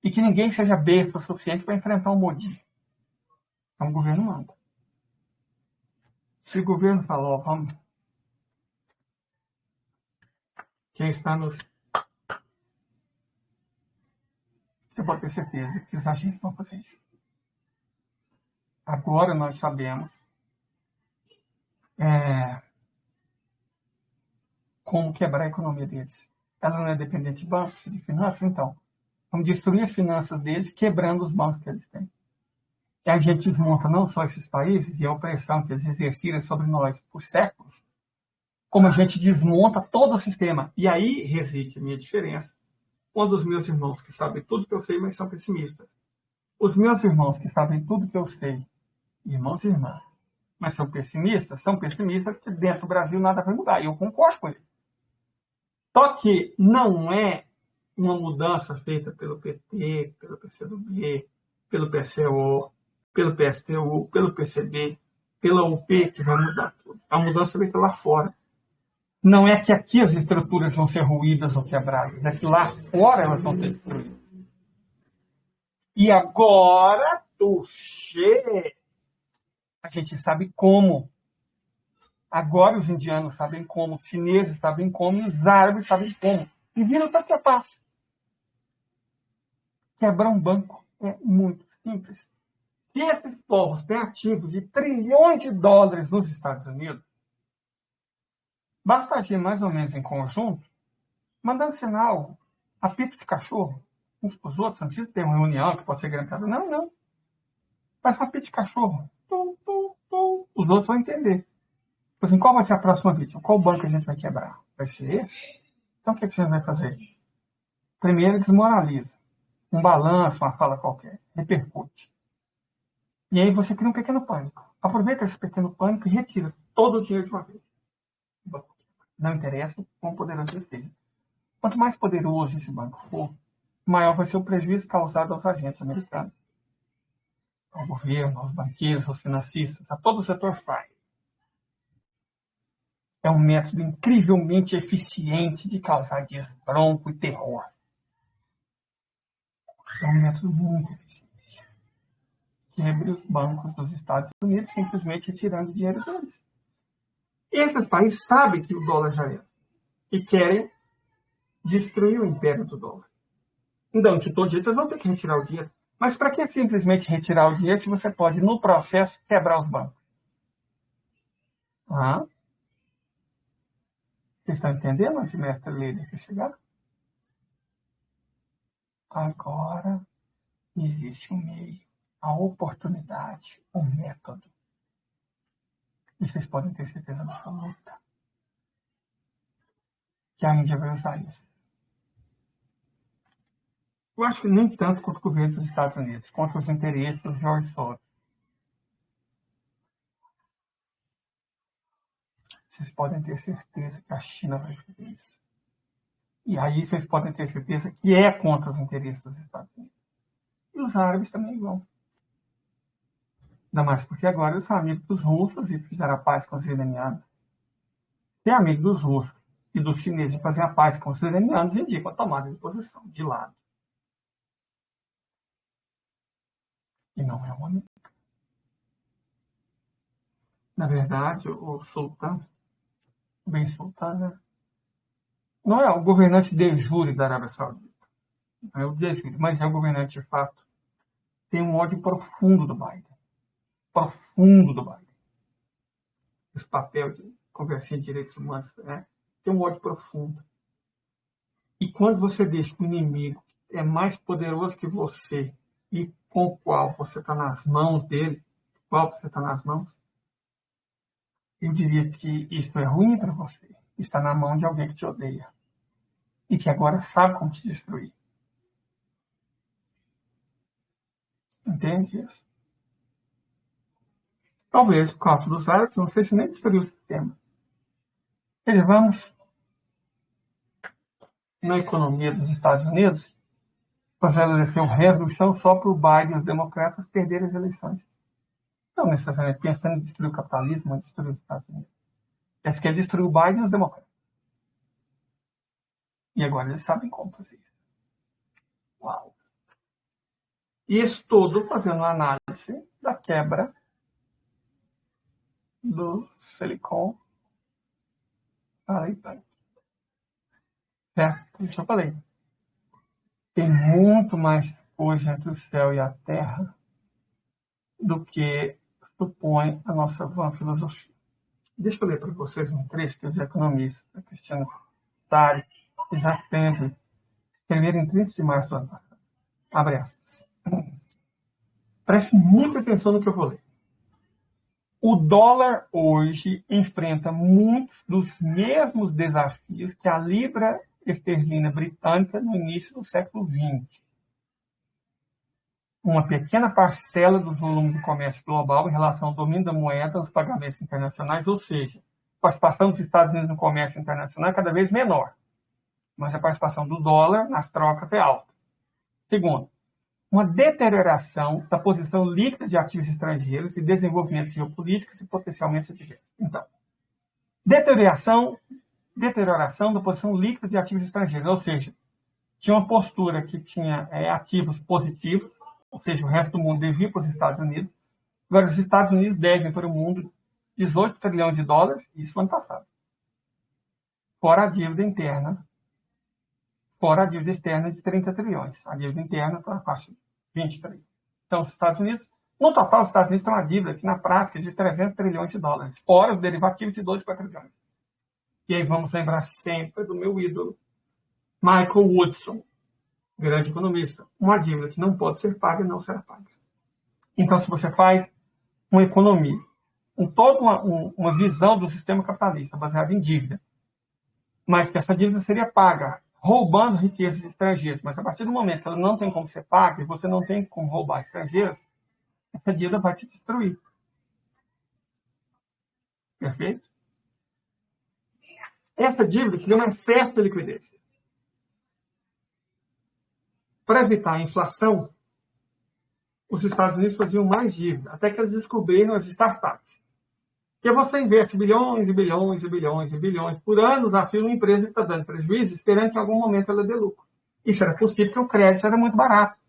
e que ninguém seja besta o suficiente para enfrentar o Modi. Então o governo manda. Se o governo falou, vamos... Quem está nos... Você pode ter certeza que os agentes vão fazer isso. Agora nós sabemos como quebrar a economia deles. Ela não é dependente de bancos, de finanças, então. Vamos destruir as finanças deles, quebrando os bancos que eles têm. E a gente desmonta não só esses países e a opressão que eles exerceram sobre nós por séculos, como a gente desmonta todo o sistema. E aí reside a minha diferença. Um dos meus irmãos que sabem tudo que eu sei, mas são pessimistas. Os meus irmãos que sabem tudo que eu sei, irmãos e irmãs, mas são pessimistas porque dentro do Brasil nada vai mudar. E eu concordo com ele. Só que não é uma mudança feita pelo PT, pelo PCdoB, pelo PCO, pelo PSTU, pelo PCB, pela UP que vai mudar tudo. A mudança feita lá fora. Não é que aqui as estruturas vão ser ruídas ou quebradas, é que lá fora elas vão ser destruídas. E agora, tuxê, a gente sabe como. Agora os indianos sabem como, os chineses sabem como, e os árabes sabem como. E viram tanto que é fácil. Quebrar um banco é muito simples. Se esses povos têm ativos de trilhões de dólares nos Estados Unidos, basta agir mais ou menos em conjunto, mandando sinal, apito de cachorro, uns para os outros, não precisa ter uma reunião que pode ser grantada. Não, não. Faz um apito de cachorro. Tum, tum, tum. Os outros vão entender. Assim, qual vai ser a próxima vítima? Qual banco a gente vai quebrar? Vai ser esse? Então o que a gente vai fazer? Primeiro, desmoraliza. Um balanço, uma fala qualquer. Repercute. E aí você cria um pequeno pânico. Aproveita esse pequeno pânico e retira todo o dinheiro de uma vez. Não interessa o quão poderoso ele seja. Quanto mais poderoso esse banco for, maior vai ser o prejuízo causado aos agentes americanos. Ao governo, aos banqueiros, aos financistas, a todo o setor FI. É um método incrivelmente eficiente de causar desbronco e terror. É um método muito eficiente. Quebre os bancos dos Estados Unidos simplesmente retirando o dinheiro deles. Esses países sabem que o dólar já é. E querem destruir o império do dólar. Então, de todo jeito, eles vão ter que retirar o dinheiro. Mas para que simplesmente retirar o dinheiro se você pode, no processo, quebrar os bancos? Vocês estão entendendo onde o mestre Leder quer chegar? Agora existe um meio, a oportunidade, o método. E vocês podem ter certeza absoluta que a Índia vai usar isso. Eu acho que nem tanto quanto o governo dos Estados Unidos, contra os interesses do George Soros. Vocês podem ter certeza que a China vai fazer isso. E aí vocês podem ter certeza que é contra os interesses dos Estados Unidos. E os árabes também vão. Ainda mais porque agora eles são amigos dos russos e fizeram a paz com os iranianos. Ser amigo dos russos e dos chineses e fazer a paz com os iranianos indica a tomada de posição, de lado. E não é uma única. Na verdade, o sultão, bem sultão, né? Não é o governante de jure da Arábia Saudita. Não é o de jure, mas é o governante de fato. Tem um ódio profundo do Biden. Profundo do Biden. Esse papel de conversinha de direitos humanos, né? Tem um ódio profundo. E quando você deixa o inimigo é mais poderoso que você e com o qual você está nas mãos dele, qual você está nas mãos, eu diria que isso é ruim para você. Está na mão de alguém que te odeia e que agora sabe como te destruir. Entende isso? Talvez o cálculo dos árbitros não seja nem destruir o sistema. Vamos na economia dos Estados Unidos, estabelecer o resto do chão só para o Biden e os democratas perderem as eleições. Não necessariamente pensando em destruir o capitalismo ou destruir os Estados Unidos. Eles querem destruir o Biden e os democratas. E agora eles sabem como fazer isso. Uau! E isso tudo fazendo uma análise da quebra do Silicon Valley Bank. Certo? Isso eu falei. Tem muito mais coisa entre o céu e a terra do que supõe a nossa vã filosofia. Deixa eu ler para vocês um trecho que os economistas, a Cristina Tari e Jacques Pendre, escreveram em 30 de março do ano passado. Abre aspas. Preste muita atenção no que eu vou ler. O dólar hoje enfrenta muitos dos mesmos desafios que a libra esterlina britânica no início do século XX. Uma pequena parcela dos volumes do comércio global em relação ao domínio da moeda nos pagamentos internacionais, ou seja, a participação dos Estados Unidos no comércio internacional é cada vez menor, mas a participação do dólar nas trocas é alta. Segundo, uma deterioração da posição líquida de ativos estrangeiros e desenvolvimentos geopolíticos e potencialmente adversos. Então, deterioração da posição líquida de ativos estrangeiros, ou seja, tinha uma postura que tinha ativos positivos, ou seja, o resto do mundo devia para os Estados Unidos. Agora, os Estados Unidos devem para o mundo 18 trilhões de dólares, isso no ano passado. Fora a dívida interna, fora a dívida externa de 30 trilhões. A dívida interna está na faixa de 20 trilhões. Então, os Estados Unidos, no total, os Estados Unidos têm uma dívida aqui na prática de 300 trilhões de dólares, fora os derivativos de 2 trilhões. E aí vamos lembrar sempre do meu ídolo, Michael Woodson, grande economista. Uma dívida que não pode ser paga não será paga. Então, se você faz uma economia, toda uma visão do sistema capitalista baseada em dívida, mas que essa dívida seria paga roubando riquezas estrangeiras, mas a partir do momento que ela não tem como ser paga e você não tem como roubar estrangeiros, essa dívida vai te destruir. Perfeito? Essa dívida cria um excesso de liquidez. Para evitar a inflação, os Estados Unidos faziam mais dívida, até que eles descobriram as startups. Que você investe bilhões e bilhões e bilhões e bilhões por anos a fio numa empresa que está dando prejuízo, esperando que em algum momento ela dê lucro. Isso era possível porque o crédito era muito barato.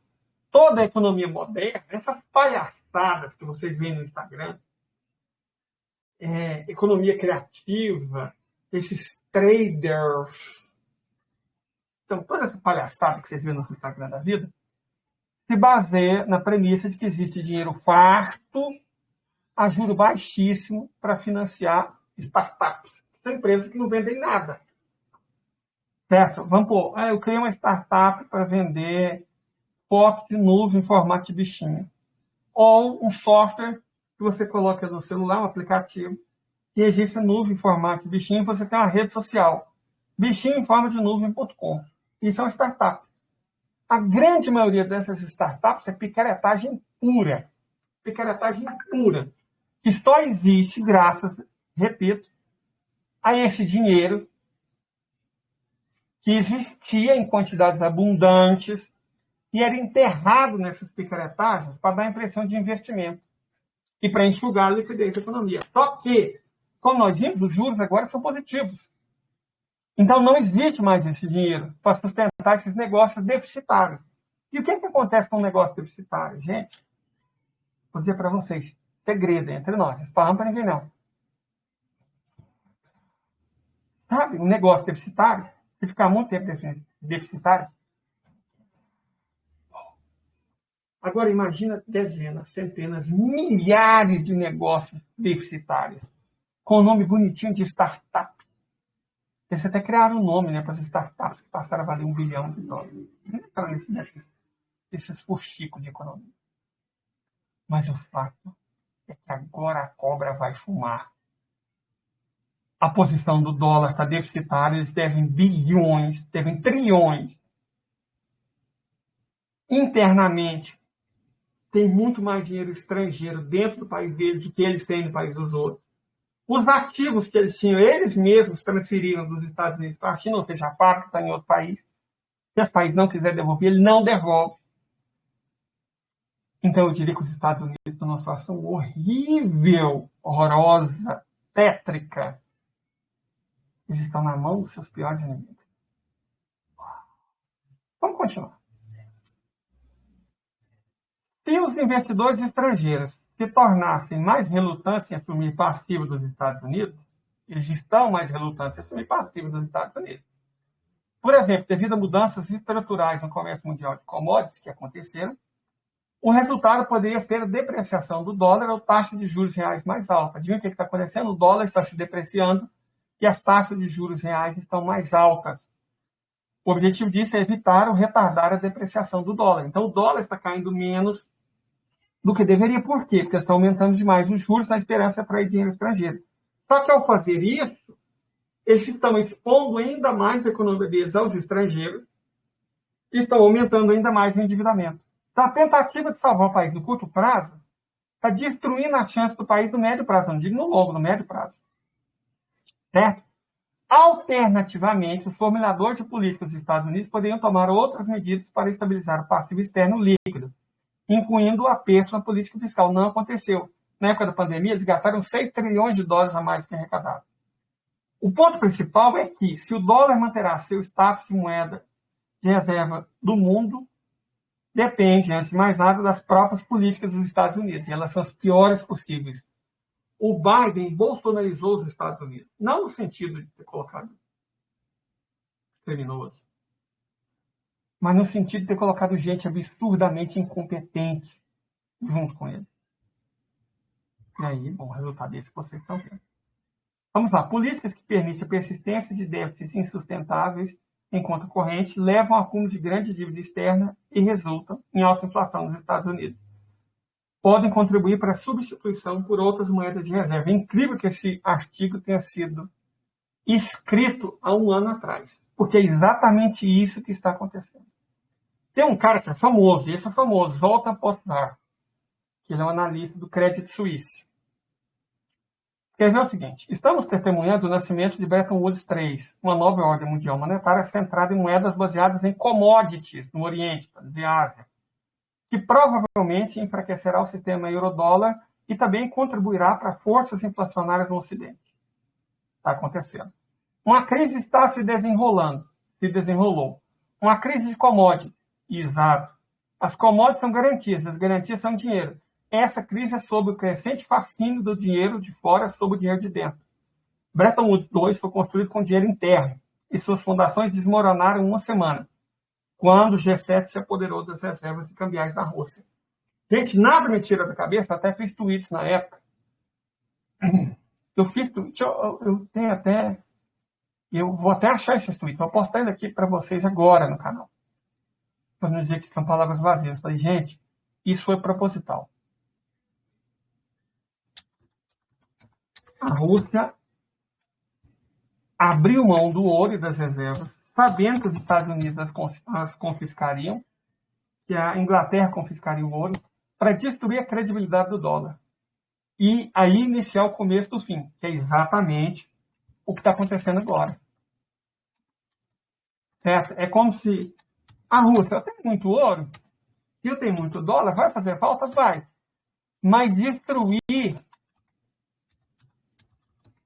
Toda a economia moderna, essas palhaçadas que vocês veem no Instagram, economia criativa, esses traders, então toda essa palhaçada que vocês veem no Instagram da vida, se baseia na premissa de que existe dinheiro farto a juro baixíssimo para financiar startups. São empresas que não vendem nada. Certo? Vamos pôr, eu criei uma startup para vender foto de nuvem em formato de bichinho. Ou um software que você coloca no celular, um aplicativo, que registra nuvem em formato de bichinho, e você tem uma rede social. Bichinho em forma de nuvem.com. Isso é uma startup. A grande maioria dessas startups é picaretagem pura. Picaretagem pura. Que só existe graças, repito, a esse dinheiro que existia em quantidades abundantes e era enterrado nessas picaretagens para dar a impressão de investimento e para enxugar a liquidez da economia. Só que, como nós vimos, os juros agora são positivos. Então, não existe mais esse dinheiro para sustentar esses negócios deficitários. E o que acontece com um negócio deficitário? Gente, vou dizer para vocês, segredo entre nós, não falamos para ninguém não. Sabe, um negócio deficitário, se ficar muito tempo deficitário. Agora imagina dezenas, centenas, milhares de negócios deficitários, com o nome bonitinho de startup. Eles até criaram um nome, né, para as startups que passaram a valer $1 bilhão. Não entraram nesses fuxicos de economia. Mas o fato é que agora a cobra vai fumar. A posição do dólar está deficitária, eles devem bilhões, devem trilhões. Internamente, tem muito mais dinheiro estrangeiro dentro do país deles do que eles têm no país dos outros. Os ativos que eles tinham, eles mesmos transferiram dos Estados Unidos para a China, ou seja, a fábrica está em outro país. Se esse país não quiser devolver, ele não devolve. Então, eu diria que os Estados Unidos estão numa situação horrível, horrorosa, tétrica. Eles estão na mão dos seus piores inimigos. Vamos continuar. Se os investidores estrangeiros se tornassem mais relutantes em assumir passivo dos Estados Unidos, eles estão mais relutantes em assumir passivo dos Estados Unidos. Por exemplo, devido a mudanças estruturais no comércio mundial de commodities que aconteceram, o resultado poderia ser a depreciação do dólar ou taxa de juros reais mais alta. Adivinha o que está acontecendo? O dólar está se depreciando e as taxas de juros reais estão mais altas. O objetivo disso é evitar ou retardar a depreciação do dólar. Então, o dólar está caindo menos do que deveria. Por quê? Porque está aumentando demais os juros na esperança de atrair dinheiro estrangeiro. Só que, ao fazer isso, eles estão expondo ainda mais a economia deles aos estrangeiros e estão aumentando ainda mais o endividamento. Então, a tentativa de salvar o país no curto prazo está destruindo as chances do país no médio prazo. Não digo no longo, no médio prazo. Certo? Alternativamente, os formuladores de políticas dos Estados Unidos poderiam tomar outras medidas para estabilizar o passivo externo líquido, incluindo o aperto na política fiscal. Não aconteceu. Na época da pandemia, eles gastaram $6 trilhões a mais do que arrecadaram. O ponto principal é que, se o dólar manterá seu status de moeda de reserva do mundo, depende, antes de mais nada, das próprias políticas dos Estados Unidos. E elas são as piores possíveis. O Biden bolsonarizou os Estados Unidos. Não no sentido de ter colocado criminoso, mas no sentido de ter colocado gente absurdamente incompetente junto com ele. E aí, bom, o resultado desse que vocês estão vendo. Vamos lá. Políticas que permitem a persistência de déficits insustentáveis em conta corrente levam ao acúmulo de grande dívida externa e resultam em alta inflação nos Estados Unidos. Podem contribuir para a substituição por outras moedas de reserva. É incrível que esse artigo tenha sido escrito há um ano atrás, porque é exatamente isso que está acontecendo. Tem um cara que é famoso, e esse é famoso, Zoltan Pozsar, que ele é um analista do Credit Suisse. Escreveu o seguinte: estamos testemunhando o nascimento de Bretton Woods III, uma nova ordem mundial monetária centrada em moedas baseadas em commodities no Oriente, de Ásia, que provavelmente enfraquecerá o sistema euro-dólar e também contribuirá para forças inflacionárias no Ocidente. Está acontecendo. Uma crise está se desenrolou. Uma crise de commodities. Exato. As commodities são garantias, as garantias são dinheiro. Essa crise é sobre o crescente fascínio do dinheiro de fora sobre o dinheiro de dentro. Bretton Woods II foi construído com dinheiro interno e suas fundações desmoronaram em uma semana, quando o G7 se apoderou das reservas de cambiais da Rússia. Gente, nada me tira da cabeça, até fiz tweets na época. Eu fiz tweets, eu tenho até... Eu vou até achar esses tweets, vou postar ele aqui para vocês agora no canal. Para não dizer que são palavras vazias. Eu falei, gente, isso foi proposital. A Rússia abriu mão do ouro e das reservas, sabendo que os Estados Unidos as confiscariam, que a Inglaterra confiscaria o ouro, para destruir a credibilidade do dólar. E aí iniciar o começo do fim, que é exatamente o que está acontecendo agora. Certo? É como se a Rússia tem muito ouro, e eu tenho muito dólar, vai fazer falta? Vai. Mas destruir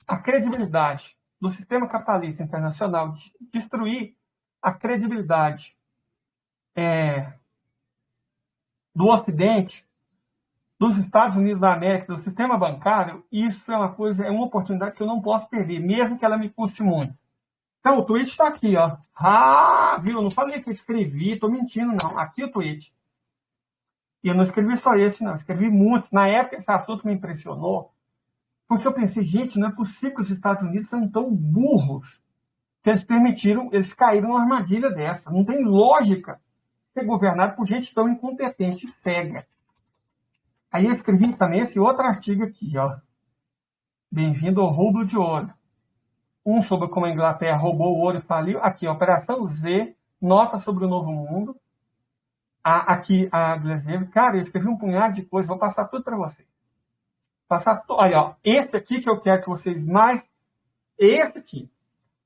a credibilidade do sistema capitalista internacional, destruir a credibilidade do Ocidente, dos Estados Unidos da América, do sistema bancário, isso é uma oportunidade que eu não posso perder, mesmo que ela me custe muito. Então, o tweet está aqui, ó. Viu? Não falei que eu escrevi, estou mentindo, não. Aqui o tweet. E eu não escrevi só esse, não. Eu escrevi muitos. Na época, esse assunto me impressionou, porque eu pensei, gente, não é possível que os Estados Unidos são tão burros que eles permitiram, eles caíram numa armadilha dessa. Não tem lógica ser governado por gente tão incompetente e cega. Aí eu escrevi também esse outro artigo aqui, ó. Bem-vindo ao roubo de ouro. Um sobre como a Inglaterra roubou o ouro e faliu. Aqui, Operação Z, nota sobre o Novo Mundo. Aqui, a Glasgow. Cara, eu escrevi um punhado de coisas, vou passar tudo para vocês. Aí, ó, esse aqui que eu quero que vocês mais... Esse aqui.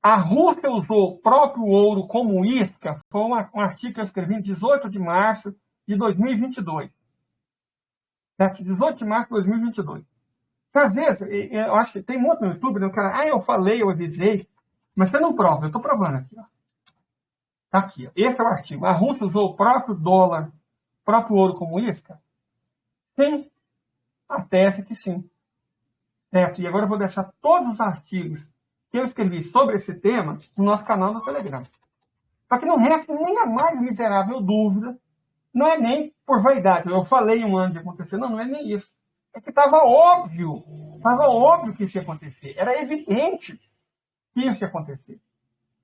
A Rússia usou o próprio ouro como isca. Foi um artigo que eu escrevi em 18 de março de 2022. Certo? 18 de março de 2022. Às vezes, eu acho que tem muito no YouTube, né? O cara, eu falei, eu avisei, mas você não prova, eu estou provando aqui. Está aqui, ó. Esse é o artigo. A Rússia usou o próprio dólar, o próprio ouro como isca? Sim, atesta que sim. Certo? E agora eu vou deixar todos os artigos que eu escrevi sobre esse tema no nosso canal no Telegram. Para que não reste nem a mais miserável dúvida, não é nem por vaidade. Eu falei um ano de acontecer, não é nem isso. É que estava óbvio que isso ia acontecer. Era evidente que isso ia acontecer.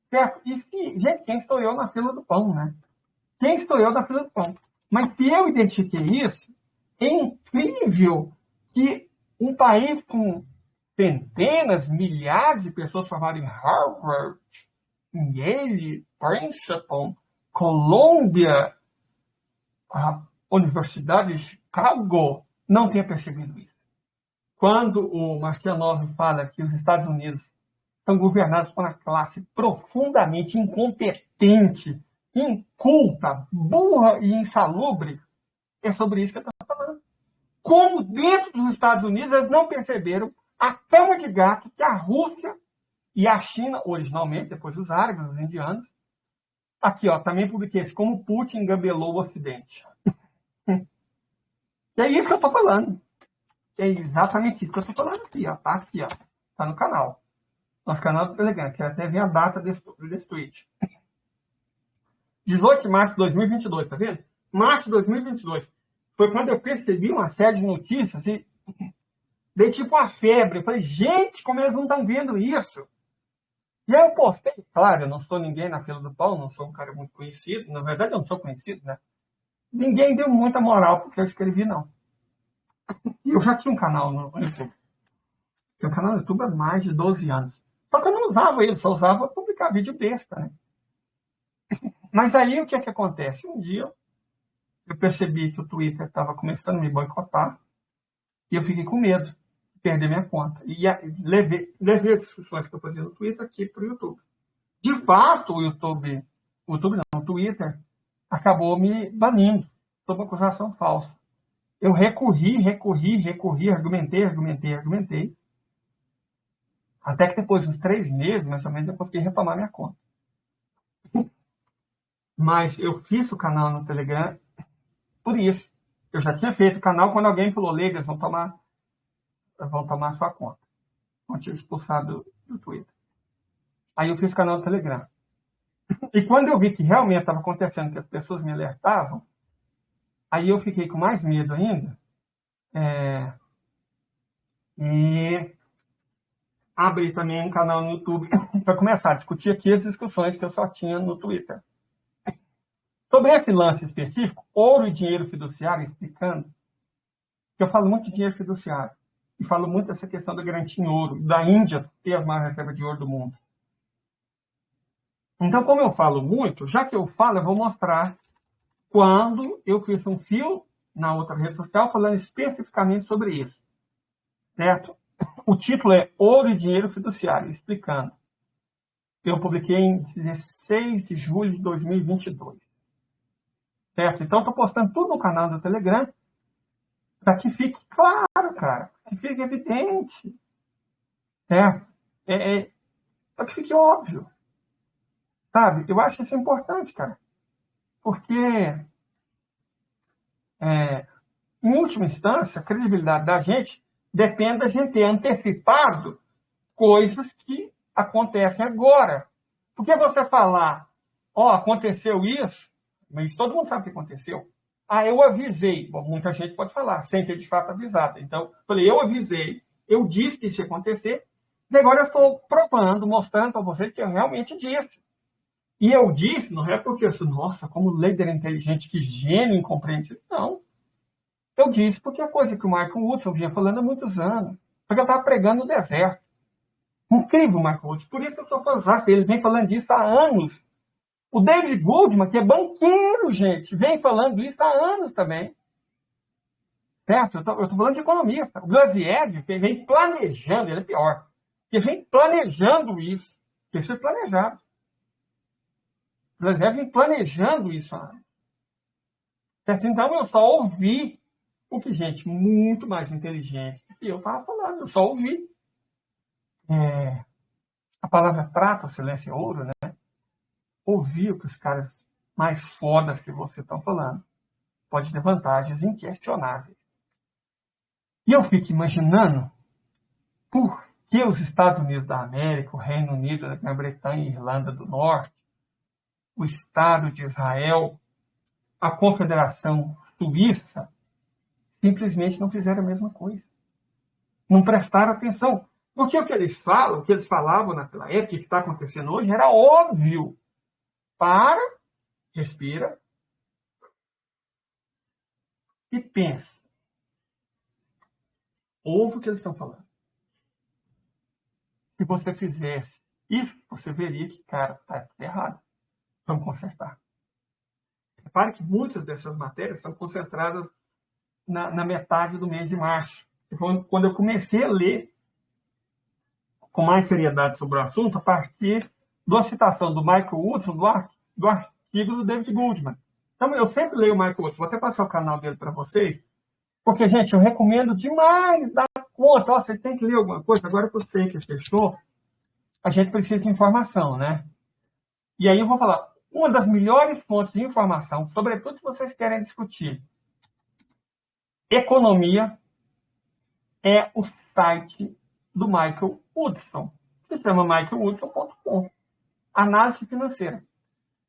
Certo? E se, gente, quem estou eu na fila do pão, né? Quem estou eu na fila do pão? Mas se eu identifiquei isso, é incrível que um país com centenas, milhares de pessoas formadas em Harvard, em Yale, Princeton, Colômbia, a Universidade de Chicago, não tenha percebido isso. Quando o Marcianov fala que os Estados Unidos são governados por uma classe profundamente incompetente, inculta, burra e insalubre, é sobre isso que eu estou falando. Como dentro dos Estados Unidos eles não perceberam a cama de gato que a Rússia e a China, originalmente, depois os árabes, os indianos, aqui, ó, também publiquei isso, como Putin engabelou o Ocidente. E é isso que eu estou falando. É exatamente isso que eu estou falando aqui, ó. Tá aqui, ó. Tá no canal. Nosso canal do Telegram, que até ver a data desse tweet. 18 de março de 2022, tá vendo? Março de 2022. Foi quando eu percebi uma série de notícias e dei tipo uma febre. Eu falei, gente, como eles não estão vendo isso? E aí eu postei. Claro, eu não sou ninguém na fila do pão, não sou um cara muito conhecido. Na verdade, eu não sou conhecido, né? Ninguém deu muita moral porque eu escrevi, não. E eu já tinha um canal no YouTube. Tinha um canal no YouTube há mais de 12 anos. Só que eu não usava ele, só usava para publicar vídeo besta, né? Mas aí o que é que acontece? Um dia eu percebi que o Twitter estava começando a me boicotar e eu fiquei com medo de perder minha conta. E levei as discussões que eu fazia no Twitter aqui para o YouTube. De fato, o Twitter acabou me banindo sob uma acusação falsa. Eu recorri, argumentei. Até que depois de uns 3 meses, mais ou menos, eu consegui retomar minha conta. Mas eu fiz o canal no Telegram por isso. Eu já tinha feito o canal quando alguém falou, Leigas, vão tomar a sua conta. Vão te expulsar do Twitter. Aí eu fiz o canal no Telegram. E quando eu vi que realmente estava acontecendo, que as pessoas me alertavam, aí eu fiquei com mais medo ainda. E abri também um canal no YouTube para começar a discutir aqui as discussões que eu só tinha no Twitter. Sobre esse lance específico, ouro e dinheiro fiduciário, explicando, que eu falo muito de dinheiro fiduciário, e falo muito dessa questão da garantia em ouro, da Índia ter as maiores reservas de ouro do mundo. Então, como eu falo muito, já que eu falo, eu vou mostrar quando eu fiz um fio na outra rede social falando especificamente sobre isso. Certo? O título é Ouro e Dinheiro Fiduciário, explicando. Eu publiquei em 16 de julho de 2022. Certo? Então, estou postando tudo no canal do Telegram para que fique claro, cara. Que fique evidente. Certo? Para que fique óbvio. Sabe? Eu acho isso importante, cara. Porque, em última instância, a credibilidade da gente depende da gente ter antecipado coisas que acontecem agora. Porque você falar, aconteceu isso, mas todo mundo sabe o que aconteceu. Eu avisei. Bom, muita gente pode falar, sem ter de fato avisado. Então, falei, eu avisei, eu disse que isso ia acontecer, E agora eu estou provando, mostrando para vocês que eu realmente disse. E eu disse, não é porque eu sou, nossa, como líder inteligente, que gênio incompreendido. Não. Eu disse porque é coisa que o Michael Woodson vinha falando há muitos anos. Porque eu estava pregando no deserto. Incrível o Michael Woodson. Por isso que eu sou fãzão. Ele vem falando disso há anos. O David Goldman, que é banqueiro, gente, vem falando isso há anos também. Certo? Eu estou falando de economista. O Gus Vied, que vem planejando, ele é pior. Que vem planejando isso. Porque isso foi planejado. O Gus Vied vem planejando isso há anos. Certo? Então, eu só ouvi o que gente muito mais inteligente do que eu estava falando. Eu só ouvi. A palavra prata, silêncio e ouro, né? Ouvir o que os caras mais fodas que você estão falando. Pode ter vantagens inquestionáveis. E eu fico imaginando por que os Estados Unidos da América, o Reino Unido, a Grã-Bretanha e Irlanda do Norte, o Estado de Israel, a Confederação Suíça, simplesmente não fizeram a mesma coisa. Não prestaram atenção. Porque o que eles falam, o que eles falavam naquela época, o que está acontecendo hoje, era óbvio. Para, respira e pensa. Ouve o que eles estão falando. Se você fizesse isso, você veria que, cara, está tudo errado. Vamos consertar. Repare que muitas dessas matérias são concentradas na metade do mês de março. Quando eu comecei a ler com mais seriedade sobre o assunto, a partir da citação do Michael Woodson, do artigo do David Goldman. Então, eu sempre leio o Michael Woodson. Vou até passar o canal dele para vocês, porque, gente, eu recomendo demais dar conta. Vocês têm que ler alguma coisa. Agora que eu sei que fechou, a gente precisa de informação, né? E aí eu vou falar, uma das melhores fontes de informação, sobretudo se vocês querem discutir economia, é o site do Michael Woodson. Se chama michaelwoodson.com. Análise financeira.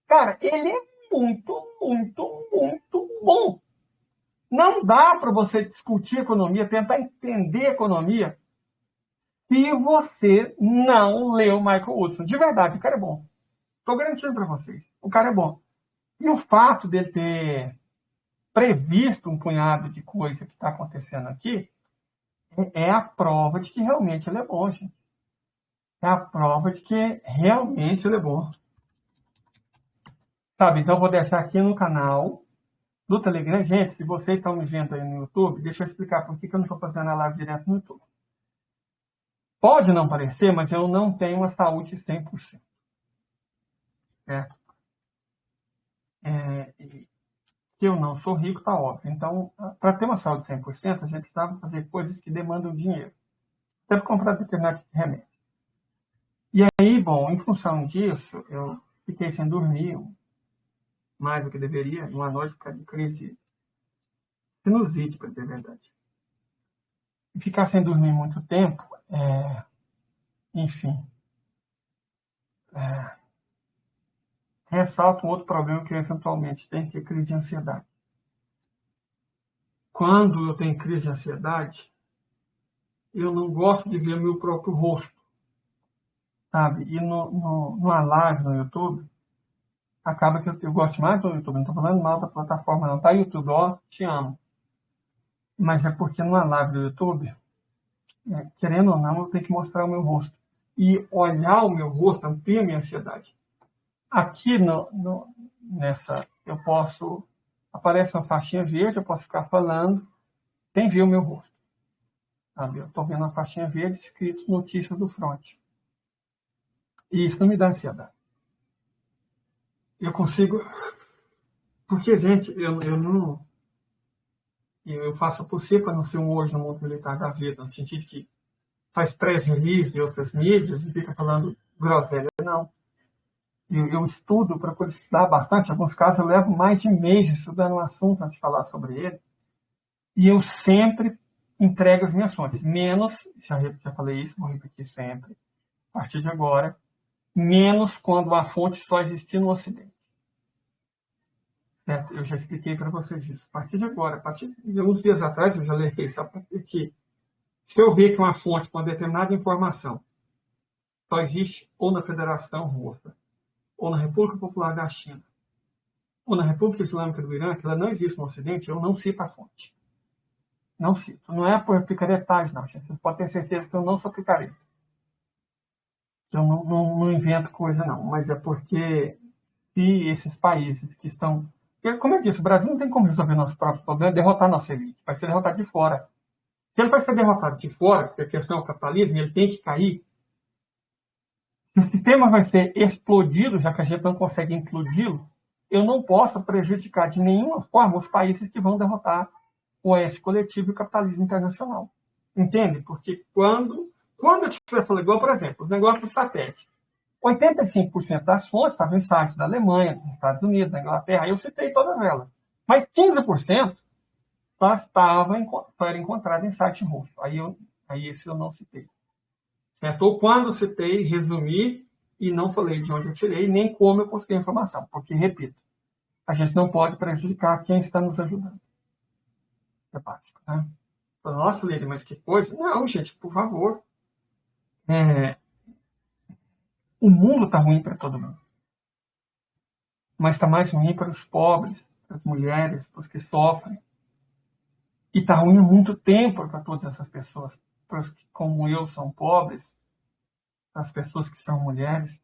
Cara, ele é muito, muito, muito bom. Não dá para você discutir economia, tentar entender economia, se você não lê o Michael Woodson. De verdade, o cara é bom. Estou garantindo para vocês. O cara é bom. E o fato dele ter previsto um punhado de coisa que está acontecendo aqui é a prova de que realmente ele é bom, gente. É a prova de que realmente ele é bom. Sabe? Então, eu vou deixar aqui no canal do Telegram. Gente, se vocês estão me vendo aí no YouTube, deixa eu explicar por que eu não estou fazendo a live direto no YouTube. Pode não parecer, mas eu não tenho uma saúde 100%. Certo? Que eu não sou rico, tá óbvio. Então, para ter uma saúde 100%, a gente precisava fazer coisas que demandam dinheiro. Até para comprar determinado remédio. E aí, bom, em função disso, eu fiquei sem dormir mais do que deveria, numa noite por causa de crise de sinusite, para ter verdade. E ficar sem dormir muito tempo, enfim, ressalta um outro problema que eu eventualmente tenho, que é crise de ansiedade. Quando eu tenho crise de ansiedade, eu não gosto de ver meu próprio rosto, sabe? E numa live no YouTube, acaba que eu gosto mais do YouTube, não estou falando mal da plataforma não, tá? YouTube, ó, te amo. Mas é porque numa live do YouTube, querendo ou não, eu tenho que mostrar o meu rosto. E olhar o meu rosto amplia a minha ansiedade. Aqui nessa, eu posso, aparece uma faixinha verde, eu posso ficar falando sem ver o meu rosto. Sabe? Eu estou vendo uma faixinha verde escrito notícia do front. E isso não me dá ansiedade. Eu consigo... Porque, gente, eu faço o possível para não ser um hoje no mundo militar da vida, no sentido que faz press release de outras mídias e fica falando groselha. Não. Eu estudo, procuro estudar bastante. Em alguns casos, eu levo mais de meses estudando um assunto antes de falar sobre ele. E eu sempre entrego as minhas fontes. Menos, já falei isso, vou repetir sempre, a partir de agora, menos quando a fonte só existir no Ocidente. Certo? Eu já expliquei para vocês isso. A partir de agora, a partir de alguns dias atrás, eu já levei isso, que se eu ver que uma fonte com uma determinada informação só existe ou na Federação Russa, ou na República Popular da China, ou na República Islâmica do Irã, que ela não existe no Ocidente, eu não cito a fonte. Não cito. Não é por picaretagem, não, gente. Você pode ter certeza que eu não sou picareta. Eu não invento coisa, não. Mas é porque se esses países que estão... Como eu disse, o Brasil não tem como resolver nosso próprio problema, derrotar nossa elite. Vai ser derrotado de fora. Se ele vai ser derrotado de fora, porque a questão é o capitalismo, ele tem que cair, se o sistema vai ser explodido, já que a gente não consegue implodi-lo, eu não posso prejudicar de nenhuma forma os países que vão derrotar o oeste coletivo e o capitalismo internacional. Entende? Porque quando eu estiver falando, igual, por exemplo, os negócios do satélite, 85% das fontes estavam em sites da Alemanha, dos Estados Unidos, da Inglaterra, aí eu citei todas elas. Mas 15% só era encontrado em site russo. Aí esse eu não citei. Certo? Ou quando citei, resumi e não falei de onde eu tirei, nem como eu consegui a informação. Porque, repito, a gente não pode prejudicar quem está nos ajudando. É básico, né? Nossa, Leila, mas que coisa. Não, gente, por favor. O mundo está ruim para todo mundo. Mas está mais ruim para os pobres, para as mulheres, para os que sofrem. E está ruim há muito tempo para todas essas pessoas. Para os que, como eu, são pobres, para as pessoas que são mulheres,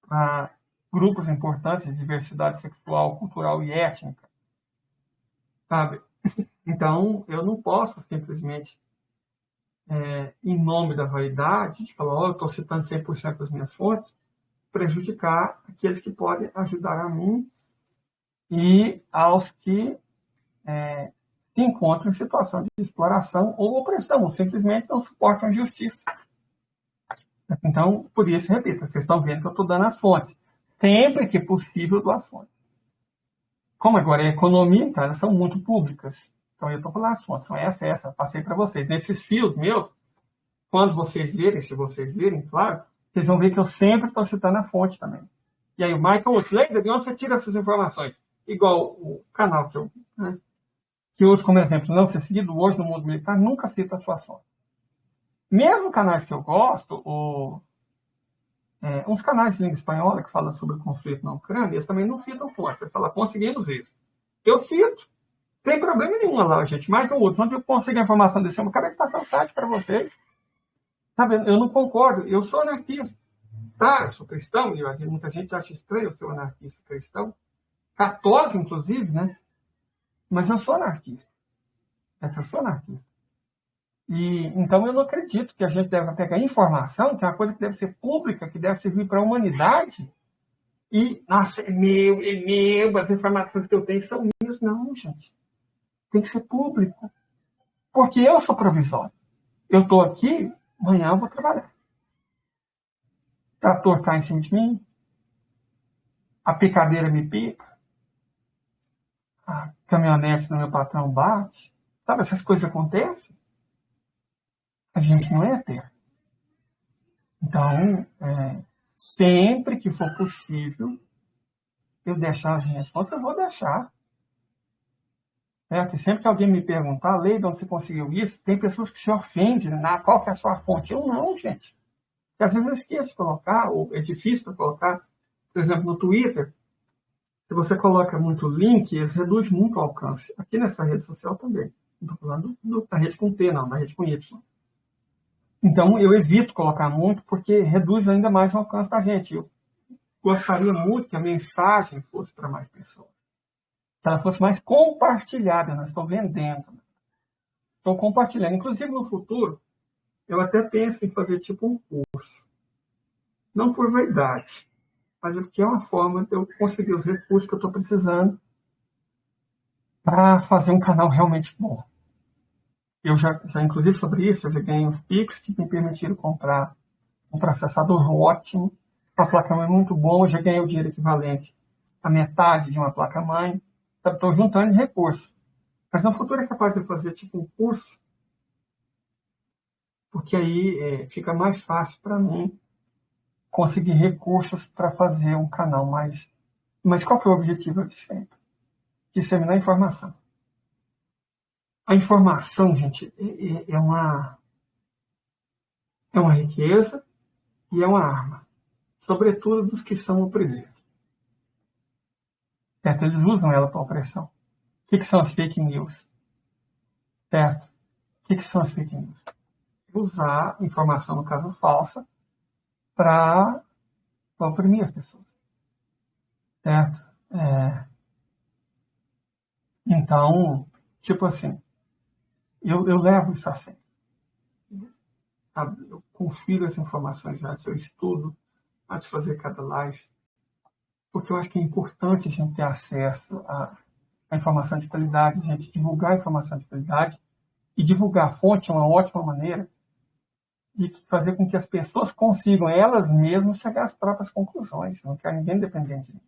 para grupos importantes de diversidade sexual, cultural e étnica. Sabe? Então, eu não posso simplesmente, em nome da vaidade, de falar, eu estou citando 100% das minhas fontes, prejudicar aqueles que podem ajudar a mim e aos que se encontram em situação de exploração ou opressão, ou simplesmente não suportam a justiça. Então, por isso, repito, vocês estão vendo que eu estou dando as fontes. Sempre que possível, dou as fontes. Como agora é economia, então elas são muito públicas. Então, eu estou falando as fontes, são essa, passei para vocês. Nesses fios meus, quando vocês virem, se vocês virem, claro, vocês vão ver que eu sempre estou citando a fonte também. E aí o Michael Osleider, de onde você tira essas informações? Igual o canal que eu uso como exemplo, não ser seguido hoje no mundo militar, nunca cita as suas fontes. Mesmo canais que eu gosto, uns canais de língua espanhola que falam sobre o conflito na Ucrânia, eles também não citam fontes. Você fala, conseguimos isso. Eu cito. Sem problema nenhum lá, gente. Michael Woods, onde eu consigo a informação desse homem? Acabei de passar o site para vocês. Sabe, eu não concordo. Eu sou anarquista. Tá, eu sou cristão, e muita gente acha estranho eu ser anarquista cristão. Católico, inclusive, né? Mas eu sou anarquista. Eu sou anarquista. E, então, eu não acredito que a gente deve pegar informação, que é uma coisa que deve ser pública, que deve servir para a humanidade, e, nossa, é meu, as informações que eu tenho são minhas. Não, gente. Tem que ser público. Porque eu sou provisório. Eu estou aqui, amanhã eu vou trabalhar. O trator cai em cima de mim, a picadeira me pica, a caminhonete do meu patrão bate. Sabe, essas coisas acontecem. A gente não é eterno. Então, sempre que for possível, eu deixar as minhas fontes, eu vou deixar. Certo? E sempre que alguém me perguntar, Leila, onde você conseguiu isso? Tem pessoas que se ofendem, qual que é a sua fonte? Eu não, gente. Porque às vezes eu esqueço de colocar, ou é difícil para colocar. Por exemplo, no Twitter, se você coloca muito link, eles reduz muito o alcance. Aqui nessa rede social também. Não estou falando da rede com T, não, da rede com Y. Então, eu evito colocar muito, porque reduz ainda mais o alcance da gente. Eu gostaria muito que a mensagem fosse para mais pessoas. Que ela fosse mais compartilhada. Não estou vendendo. Estou compartilhando. Inclusive, no futuro, eu até penso em fazer tipo um curso. Não por vaidade, mas porque é uma forma de eu conseguir os recursos que eu estou precisando para fazer um canal realmente bom. Eu já, inclusive, sobre isso, eu já ganhei os Pix que me permitiram comprar um processador ótimo, uma placa-mãe muito boa, eu já ganhei o dinheiro equivalente à metade de uma placa-mãe. Estou juntando recursos. Mas no futuro é capaz de fazer tipo um curso, porque aí fica mais fácil para mim conseguir recursos para fazer um canal mais... Mas qual que é o objetivo de sempre? Disseminar informação. A informação, gente, é uma riqueza, e é uma arma, sobretudo dos que são oprimidos. Certo? Eles usam ela para opressão. O que são as fake news? Certo? O que são as fake news? Usar informação, no caso falsa, para oprimir as pessoas. Certo? Então, tipo assim, eu levo isso a sério. Eu confiro as informações antes, eu estudo antes de fazer cada live, porque eu acho que é importante a gente ter acesso a informação de qualidade, a gente divulgar a informação de qualidade, e divulgar a fonte é uma ótima maneira de fazer com que as pessoas consigam elas mesmas chegar às próprias conclusões. Eu não quero ninguém dependente de mim.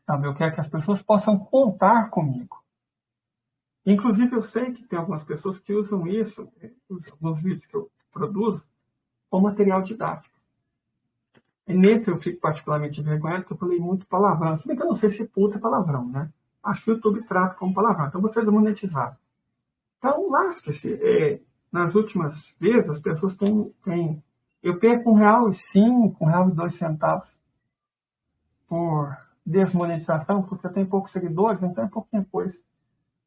Sabe? Eu quero que as pessoas possam contar comigo. Inclusive, eu sei que tem algumas pessoas que usam isso, alguns vídeos que eu produzo, como material didático. E nesse eu fico particularmente envergonhado, porque eu falei muito palavrão. Se bem que eu não sei se puta é palavrão, né? Acho que o YouTube trata como palavrão. Então, vocês é monetizado. Então, lasque-se. Nas últimas vezes, as pessoas têm... Eu perco R$1,05, R$1,02 por desmonetização, porque eu tenho poucos seguidores, então é pouquinha coisa.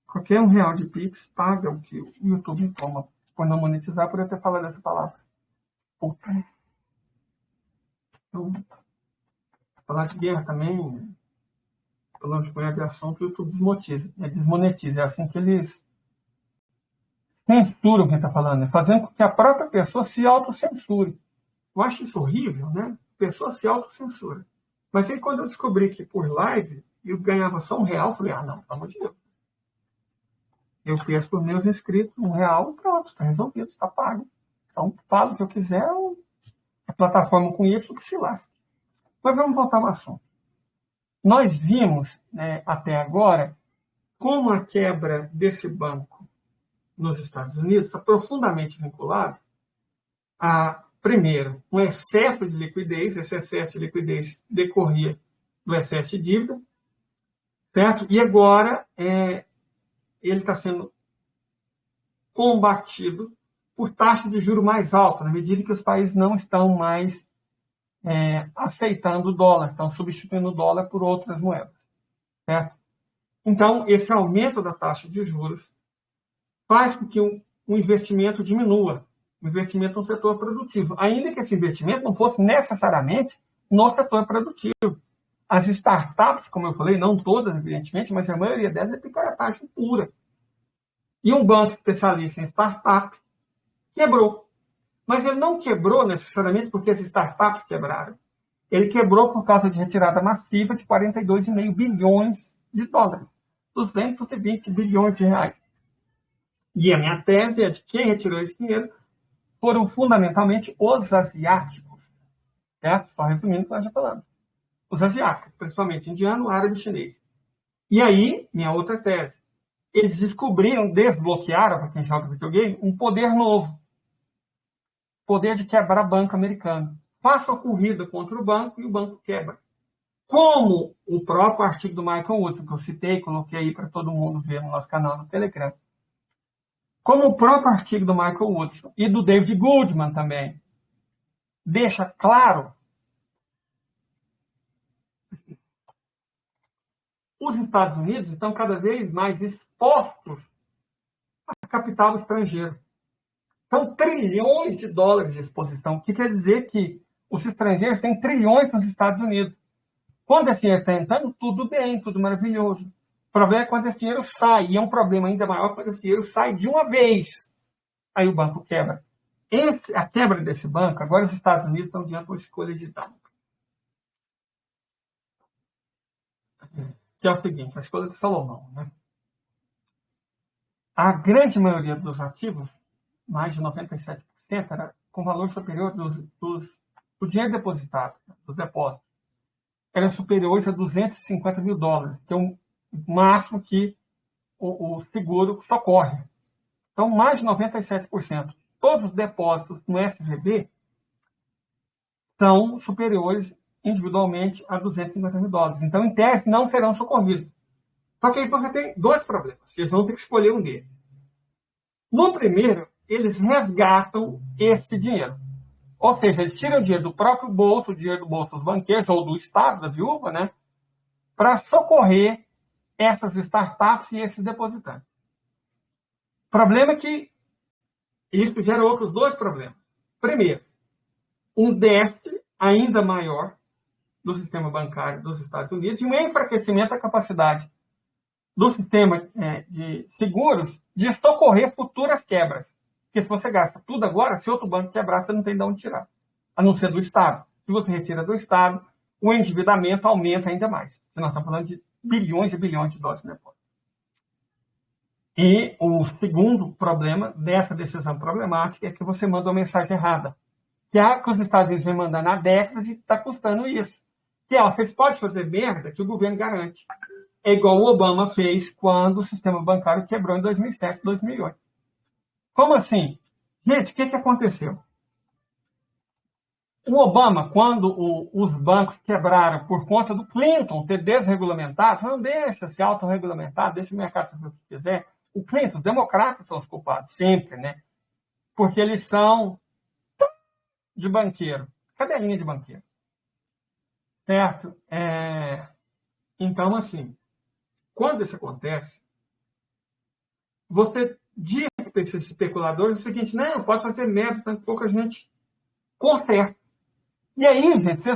Qualquer R$1 de Pix paga o que o YouTube toma por não monetizar, por eu ter falado essa palavra. Puta. Então, falar de guerra também, falando de aviação, que o YouTube desmonetiza. É assim que eles censuram quem está falando, né? Fazendo com que a própria pessoa se autocensure. Eu acho isso horrível, né? A pessoa se autocensura. Mas aí, quando eu descobri que por live eu ganhava só R$1, eu falei, não, pelo amor de Deus. Eu peço para os meus inscritos R$1 e pronto, está resolvido, está pago. Então, falo o que eu quiser, a plataforma com Y que se lasque. Mas vamos voltar ao assunto. Nós vimos, até agora, como a quebra desse banco nos Estados Unidos está profundamente vinculado a, primeiro, um excesso de liquidez. Esse excesso de liquidez decorria do excesso de dívida, certo? E agora ele está sendo combatido por taxa de juros mais alta, na medida que os países não estão mais aceitando o dólar, estão substituindo o dólar por outras moedas, certo? Então, esse aumento da taxa de juros faz com que o investimento diminua, o investimento no setor produtivo, ainda que esse investimento não fosse necessariamente no setor produtivo. As startups, como eu falei, não todas, evidentemente, mas a maioria delas é picaretagem pura. E um banco especialista em startup quebrou. Mas ele não quebrou necessariamente porque as startups quebraram. Ele quebrou por causa de retirada massiva de 42,5 bilhões de dólares. 220 bilhões de reais. E a minha tese é de que quem retirou esse dinheiro foram fundamentalmente os asiáticos. Certo? Só resumindo o que nós já falamos. Os asiáticos, principalmente indiano, árabe e chinês. E aí, minha outra tese. Eles desbloquearam, para quem joga videogame, um poder novo. Poder de quebrar banco americano. Faça a corrida contra o banco e o banco quebra. Como o próprio artigo do Michael Woodson, que eu citei, coloquei aí para todo mundo ver no nosso canal no Telegram. Como o próprio artigo do Michael Woodson e do David Goldman também deixa claro, os Estados Unidos estão cada vez mais expostos a capital estrangeiro. São trilhões de dólares de exposição, o que quer dizer que os estrangeiros têm trilhões nos Estados Unidos. Quando esse dinheiro está entrando, tudo bem, tudo maravilhoso. O problema é quando esse dinheiro sai, e é um problema ainda maior quando esse dinheiro sai de uma vez. Aí o banco quebra. A quebra desse banco, agora os Estados Unidos estão diante de uma escolha de banco. Que é o seguinte, a escolha de Salomão. Né? A grande maioria dos ativos, mais de 97%, era com valor superior do dinheiro depositado, dos depósitos. Eram superiores a 250 mil dólares, que é o máximo que o seguro socorre. Então, mais de 97%. Todos os depósitos no SVB são superiores individualmente a 250 mil dólares. Então, em tese, não serão socorridos. Só que aí você tem dois problemas. Eles vão ter que escolher um deles. No primeiro, eles resgatam esse dinheiro. Ou seja, eles tiram dinheiro do próprio bolso, o dinheiro do bolso dos banqueiros ou do Estado, da viúva, né, para socorrer essas startups e esses depositantes. O problema é que isso gera outros dois problemas. Primeiro, um déficit ainda maior do sistema bancário dos Estados Unidos e um enfraquecimento da capacidade do sistema de seguros de socorrer futuras quebras. Porque se você gasta tudo agora, se outro banco quebrar, você não tem de onde tirar, a não ser do Estado. Se você retira do Estado, o endividamento aumenta ainda mais. Nós estamos falando de bilhões e bilhões de dólares de negócio. E o segundo problema dessa decisão problemática é que você manda uma mensagem errada. Que os Estados Unidos vem mandando há décadas e está custando isso. Que vocês podem fazer merda que o governo garante. É igual o Obama fez quando o sistema bancário quebrou em 2007, 2008. Como assim? Gente, o que aconteceu? O Obama, quando os bancos quebraram por conta do Clinton ter desregulamentado, não deixa se autorregulamentar, deixa o mercado fazer o que quiser. O Clinton, os democratas são os culpados, sempre, né? Porque eles são de banqueiro, cadelinha de banqueiro. Certo? Então, assim, quando isso acontece, você diz para esses especuladores o seguinte: não, pode fazer merda, tanto pouca gente conserta. E aí, gente, você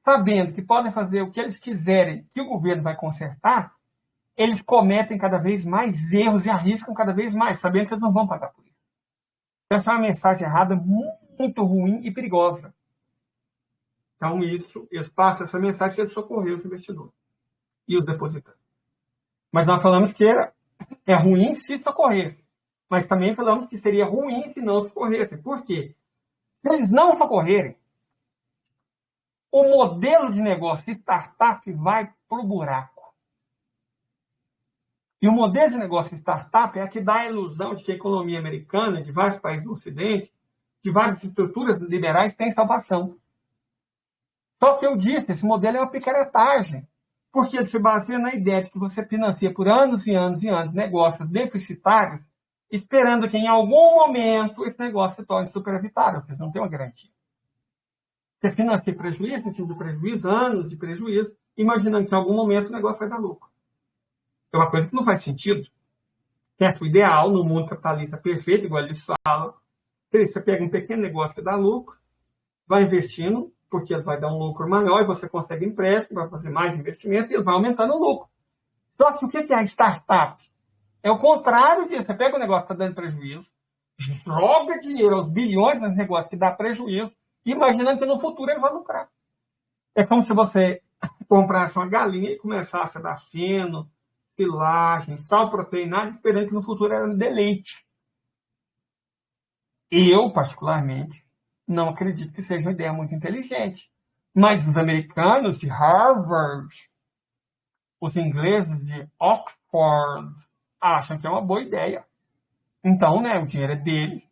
sabendo que podem fazer o que eles quiserem, que o governo vai consertar, eles cometem cada vez mais erros e arriscam cada vez mais, sabendo que eles não vão pagar por isso. Essa é uma mensagem errada muito ruim e perigosa. Então, eles passam essa mensagem se eles socorrer os investidores e os depositantes. Mas nós falamos que é ruim se socorresse. Mas também falamos que seria ruim se não socorresse. Por quê? Se eles não socorrerem, o modelo de negócio startup vai para o buraco. E o modelo de negócio startup é a que dá a ilusão de que a economia americana, de vários países do Ocidente, de várias estruturas liberais, tem salvação. Só que eu disse, esse modelo é uma picaretagem. Porque ele se baseia na ideia de que você financia por anos e anos e anos negócios deficitários, esperando que em algum momento esse negócio se torne superavitário. Você não tem uma garantia. Você financia prejuízo, em cima de prejuízo, anos de prejuízo, imaginando que em algum momento o negócio vai dar lucro. É uma coisa que não faz sentido. Certo? O ideal, no mundo capitalista perfeito, igual eles falam, você pega um pequeno negócio que dá lucro, vai investindo, porque ele vai dar um lucro maior, e você consegue empréstimo, vai fazer mais investimento, e ele vai aumentando o lucro. Só que o que é a startup? É o contrário disso. Você pega um negócio que está dando prejuízo, joga dinheiro aos bilhões nesse negócio que dá prejuízo, imaginando que no futuro ele vai lucrar. É como se você comprasse uma galinha e começasse a dar feno, silagem, sal proteinado, esperando que no futuro ela dê leite. Eu, particularmente, não acredito que seja uma ideia muito inteligente. Mas os americanos de Harvard, os ingleses de Oxford, acham que é uma boa ideia. Então, né, o dinheiro é deles.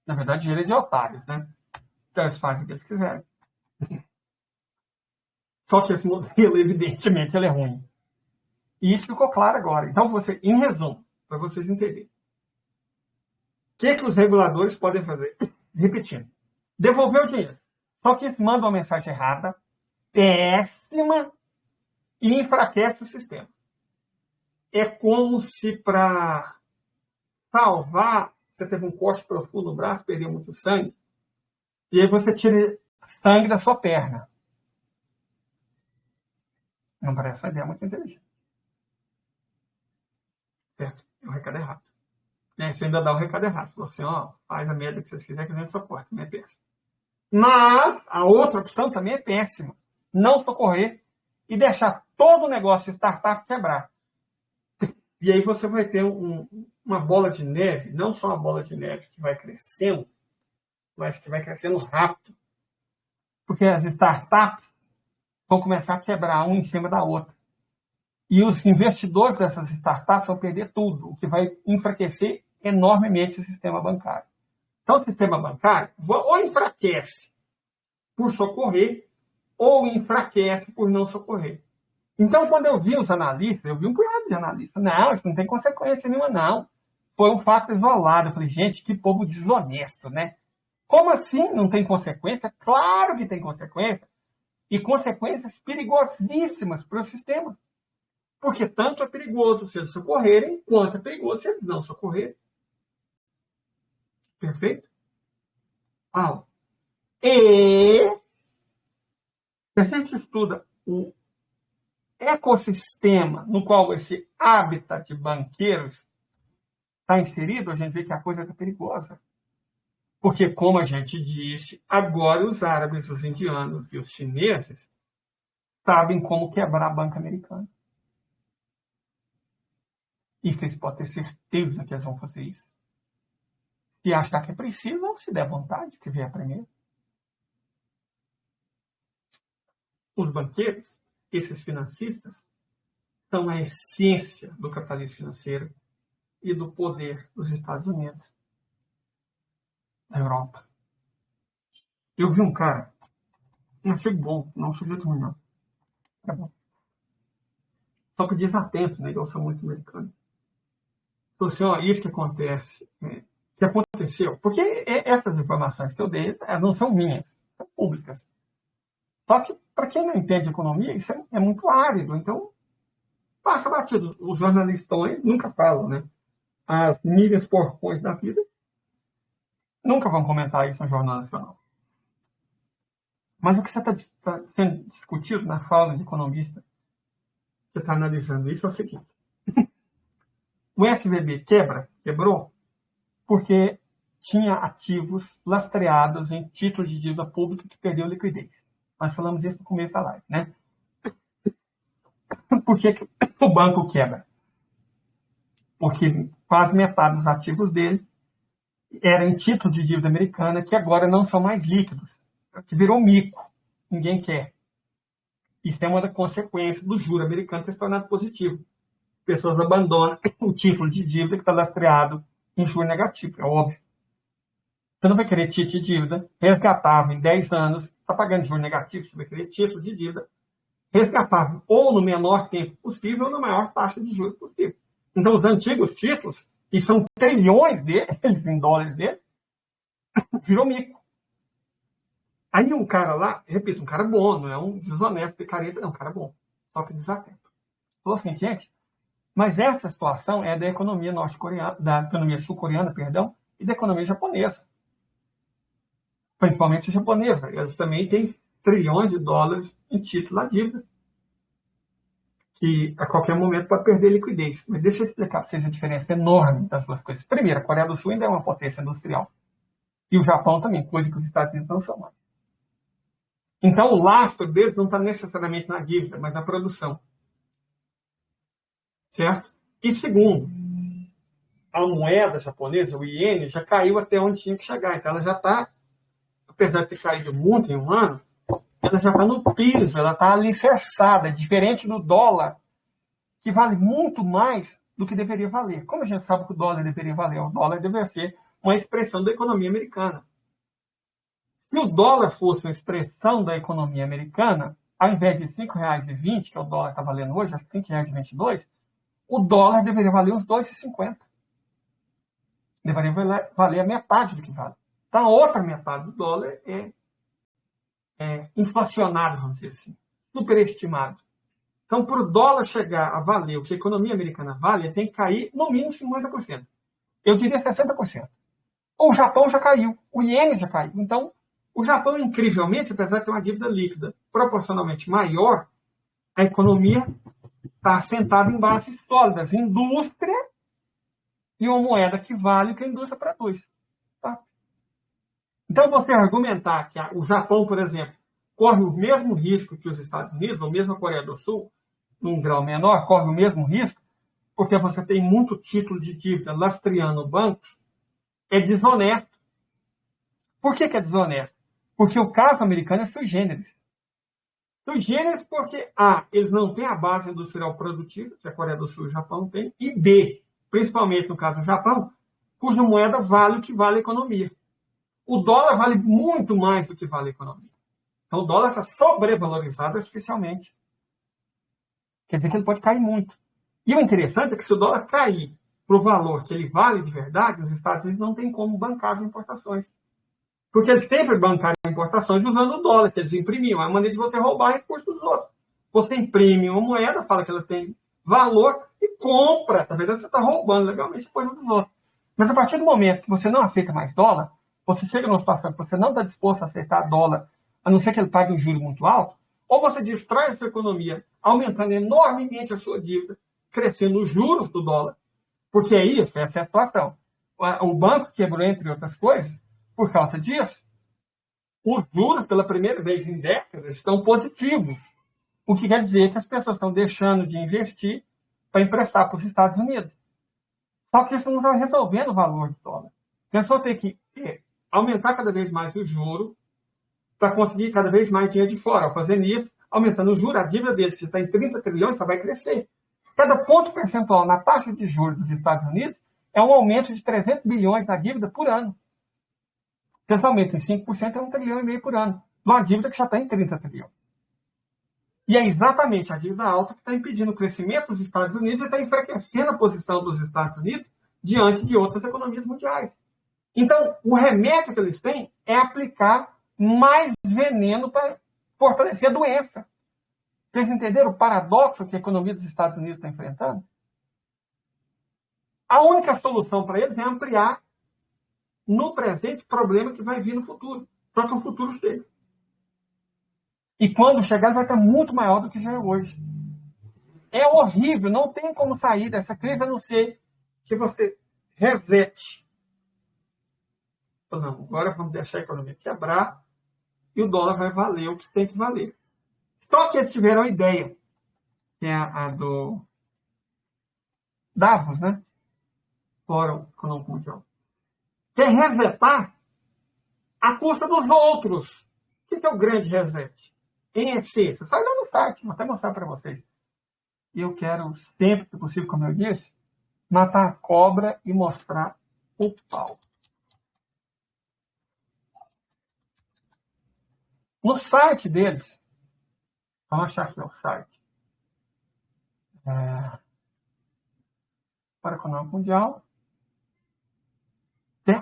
Na verdade, o dinheiro é de otários, né? Então, eles fazem o que eles quiserem. Só que esse modelo, evidentemente, ele é ruim. E isso ficou claro agora. Então, em resumo, para vocês entenderem. O que os reguladores podem fazer? Repetindo. Devolver o dinheiro. Só que isso manda uma mensagem errada, péssima, e enfraquece o sistema. É como se para salvar, você teve um corte profundo no braço, perdeu muito sangue, e aí você tira sangue da sua perna. Não parece uma ideia muito inteligente. Certo? É o recado errado. Você ainda dá o recado errado. Você, faz a merda que vocês quiserem que a gente socorre. Também é péssimo. Mas a outra opção também é péssima. Não socorrer e deixar todo o negócio startup quebrar. E aí você vai ter uma bola de neve, não só uma bola de neve que vai crescendo, mas que vai crescendo rápido. Porque as startups vão começar a quebrar uma em cima da outra. E os investidores dessas startups vão perder tudo, o que vai enfraquecer enormemente o sistema bancário. Então, o sistema bancário ou enfraquece por socorrer, ou enfraquece por não socorrer. Então, quando eu vi os analistas, eu vi um punhado de analistas. Não, isso não tem consequência nenhuma, não. Foi um fato isolado. Eu falei, gente, que povo desonesto, né? Como assim não tem consequência? Claro que tem consequência. E consequências perigosíssimas para o sistema. Porque tanto é perigoso se eles socorrerem, quanto é perigoso se eles não socorrerem. Perfeito? Ah, e se a gente estuda o ecossistema no qual esse habitat banqueiros está inserido, a gente vê que a coisa está perigosa. Porque, como a gente disse, agora os árabes, os indianos e os chineses sabem como quebrar a banca americana. E vocês podem ter certeza que eles vão fazer isso. Se achar que é preciso, ou se der vontade, que vier primeiro. Os banqueiros, esses financistas, são a essência do capitalismo financeiro e do poder dos Estados Unidos, da Europa. Eu vi um cara, não achei bom, não sujeito ruim, não. É bom. Só que desatento, né? Eu sou muito americano. Então, assim, ó, isso que acontece, que aconteceu, porque essas informações que eu dei não são minhas, são públicas. Só que, para quem não entende economia, isso é muito árido. Então, passa batido. Os jornalistões nunca falam, né? As mídias porcões da vida nunca vão comentar isso no Jornal Nacional. Mas o que está sendo discutido na fala de economista que está analisando isso é o seguinte. O SVB quebrou, porque tinha ativos lastreados em títulos de dívida pública que perdeu liquidez. Nós falamos isso no começo da live, né? Por que o banco quebra? Porque quase metade dos ativos dele eram em título de dívida americana que agora não são mais líquidos, que virou mico. Ninguém quer. Isso é uma das consequências do juro americano ter se tornado positivo. Pessoas abandonam o título de dívida que está lastreado em juro negativo, é óbvio. Você não vai querer título de dívida resgatável em 10 anos, está pagando juro negativo, você vai querer título de dívida resgatável ou no menor tempo possível ou na maior taxa de juros possível. Então, os antigos títulos, e são trilhões deles, em dólares deles, virou mico. Aí um cara lá, repito, um cara bom, não é um desonesto, picareta, não, um cara bom, só que desatento. Falou assim, gente, mas essa situação é da economia norte-coreana, da economia sul-coreana, perdão, e da economia japonesa. Principalmente a japonesa. Eles também têm trilhões de dólares em título da dívida, que a qualquer momento pode perder liquidez. Mas deixa eu explicar para vocês a diferença enorme das duas coisas. Primeiro, a Coreia do Sul ainda é uma potência industrial. E o Japão também, coisa que os Estados Unidos não são mais. Então, o lastro deles não está necessariamente na dívida, mas na produção. Certo? E segundo, a moeda japonesa, o iene, já caiu até onde tinha que chegar. Então, ela já está, apesar de ter caído muito em um ano, ela já está no piso, ela está alicerçada, diferente do dólar, que vale muito mais do que deveria valer. Como a gente sabe que o dólar deveria valer? O dólar deveria ser uma expressão da economia americana. Se o dólar fosse uma expressão da economia americana, ao invés de R$ 5,20, que o dólar está valendo hoje, acho que R$ 5,22, o dólar deveria valer uns R$ 2,50. Deveria valer a metade do que vale. Então, a outra metade do dólar é inflacionado, vamos dizer assim, superestimado. Então, para o dólar chegar a valer o que a economia americana vale, ele tem que cair no mínimo 50%. Eu diria 60%. O Japão já caiu, o iene já caiu. Então, o Japão, incrivelmente, apesar de ter uma dívida líquida proporcionalmente maior, a economia está assentada em bases sólidas, indústria e uma moeda que vale o que a indústria produz. Tá? Então, você argumentar que o Japão, por exemplo, corre o mesmo risco que os Estados Unidos, ou mesmo a Coreia do Sul, num grau menor, corre o mesmo risco, porque você tem muito título de dívida lastreando bancos, é desonesto. Por que é desonesto? Porque o caso americano é sui generis. Sui generis porque, A, eles não têm a base industrial produtiva, que a Coreia do Sul e o Japão têm, e B, principalmente no caso do Japão, cuja moeda vale o que vale a economia. O dólar vale muito mais do que vale a economia. Então, o dólar está sobrevalorizado artificialmente. Quer dizer que ele pode cair muito. E o interessante é que se o dólar cair para o valor que ele vale de verdade, os Estados Unidos não tem como bancar as importações. Porque eles sempre bancaram importações usando o dólar, que eles imprimiam. É uma maneira de você roubar recursos dos outros. Você imprime uma moeda, fala que ela tem valor e compra. Na verdade, você está roubando legalmente a coisa dos outros. Mas a partir do momento que você não aceita mais dólar, você chega numa situação que você não está disposto a aceitar dólar, a não ser que ele pague um juro muito alto, ou você destrói a sua economia, aumentando enormemente a sua dívida, crescendo os juros do dólar, porque é isso, essa é a situação. O banco quebrou, entre outras coisas, por causa disso. Os juros, pela primeira vez em décadas, estão positivos. O que quer dizer que as pessoas estão deixando de investir para emprestar para os Estados Unidos. Só que isso não está resolvendo o valor do dólar. A pessoa tem que aumentar cada vez mais o juro para conseguir cada vez mais dinheiro de fora. Ao fazer isso, aumentando o juro, a dívida deles, que está em 30 trilhões, só vai crescer. Cada ponto percentual na taxa de juros dos Estados Unidos é um aumento de 300 bilhões na dívida por ano. Se esse aumento em 5%, é 1,5 trilhão por ano. Uma dívida que já está em 30 trilhões. E é exatamente a dívida alta que está impedindo o crescimento dos Estados Unidos e está enfraquecendo a posição dos Estados Unidos diante de outras economias mundiais. Então, o remédio que eles têm é aplicar mais veneno para fortalecer a doença. Vocês entenderam o paradoxo que a economia dos Estados Unidos está enfrentando? A única solução para eles é ampliar no presente problema que vai vir no futuro. Só que o futuro chega. E quando chegar, ele vai estar muito maior do que já é hoje. É horrível, não tem como sair dessa crise, a não ser que você resete. Não, agora vamos deixar a economia quebrar e o dólar vai valer o que tem que valer. Só que eles tiveram a ideia, que é a do Davos, né? Fórum Econômico Mundial. Que é resetar à custa dos outros. O que é o grande reset? EC. Você sai lá no site, vou até mostrar para vocês. E eu quero, sempre que possível, como eu disse, matar a cobra e mostrar o pau. No site deles, vamos achar aqui o site. Fórum Econômico Mundial.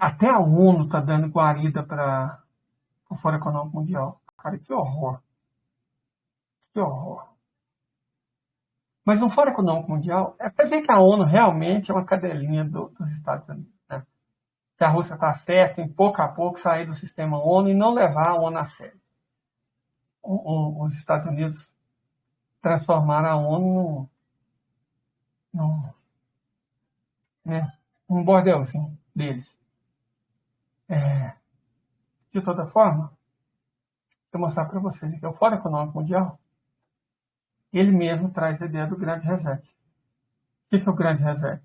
Até a ONU está dando guarida para o Fórum Econômico Mundial. Cara, que horror. Que horror. Mas no Fórum Econômico Mundial, é para ver que a ONU realmente é uma cadelinha dos Estados Unidos. Né? Que a Rússia está certa em pouco a pouco sair do sistema ONU e não levar a ONU a sério. Os Estados Unidos transformaram a ONU num bordelzinho deles. De toda forma, vou mostrar para vocês aqui. O Fórum Econômico Mundial, ele mesmo traz a ideia do grande reset. O que é o grande reset?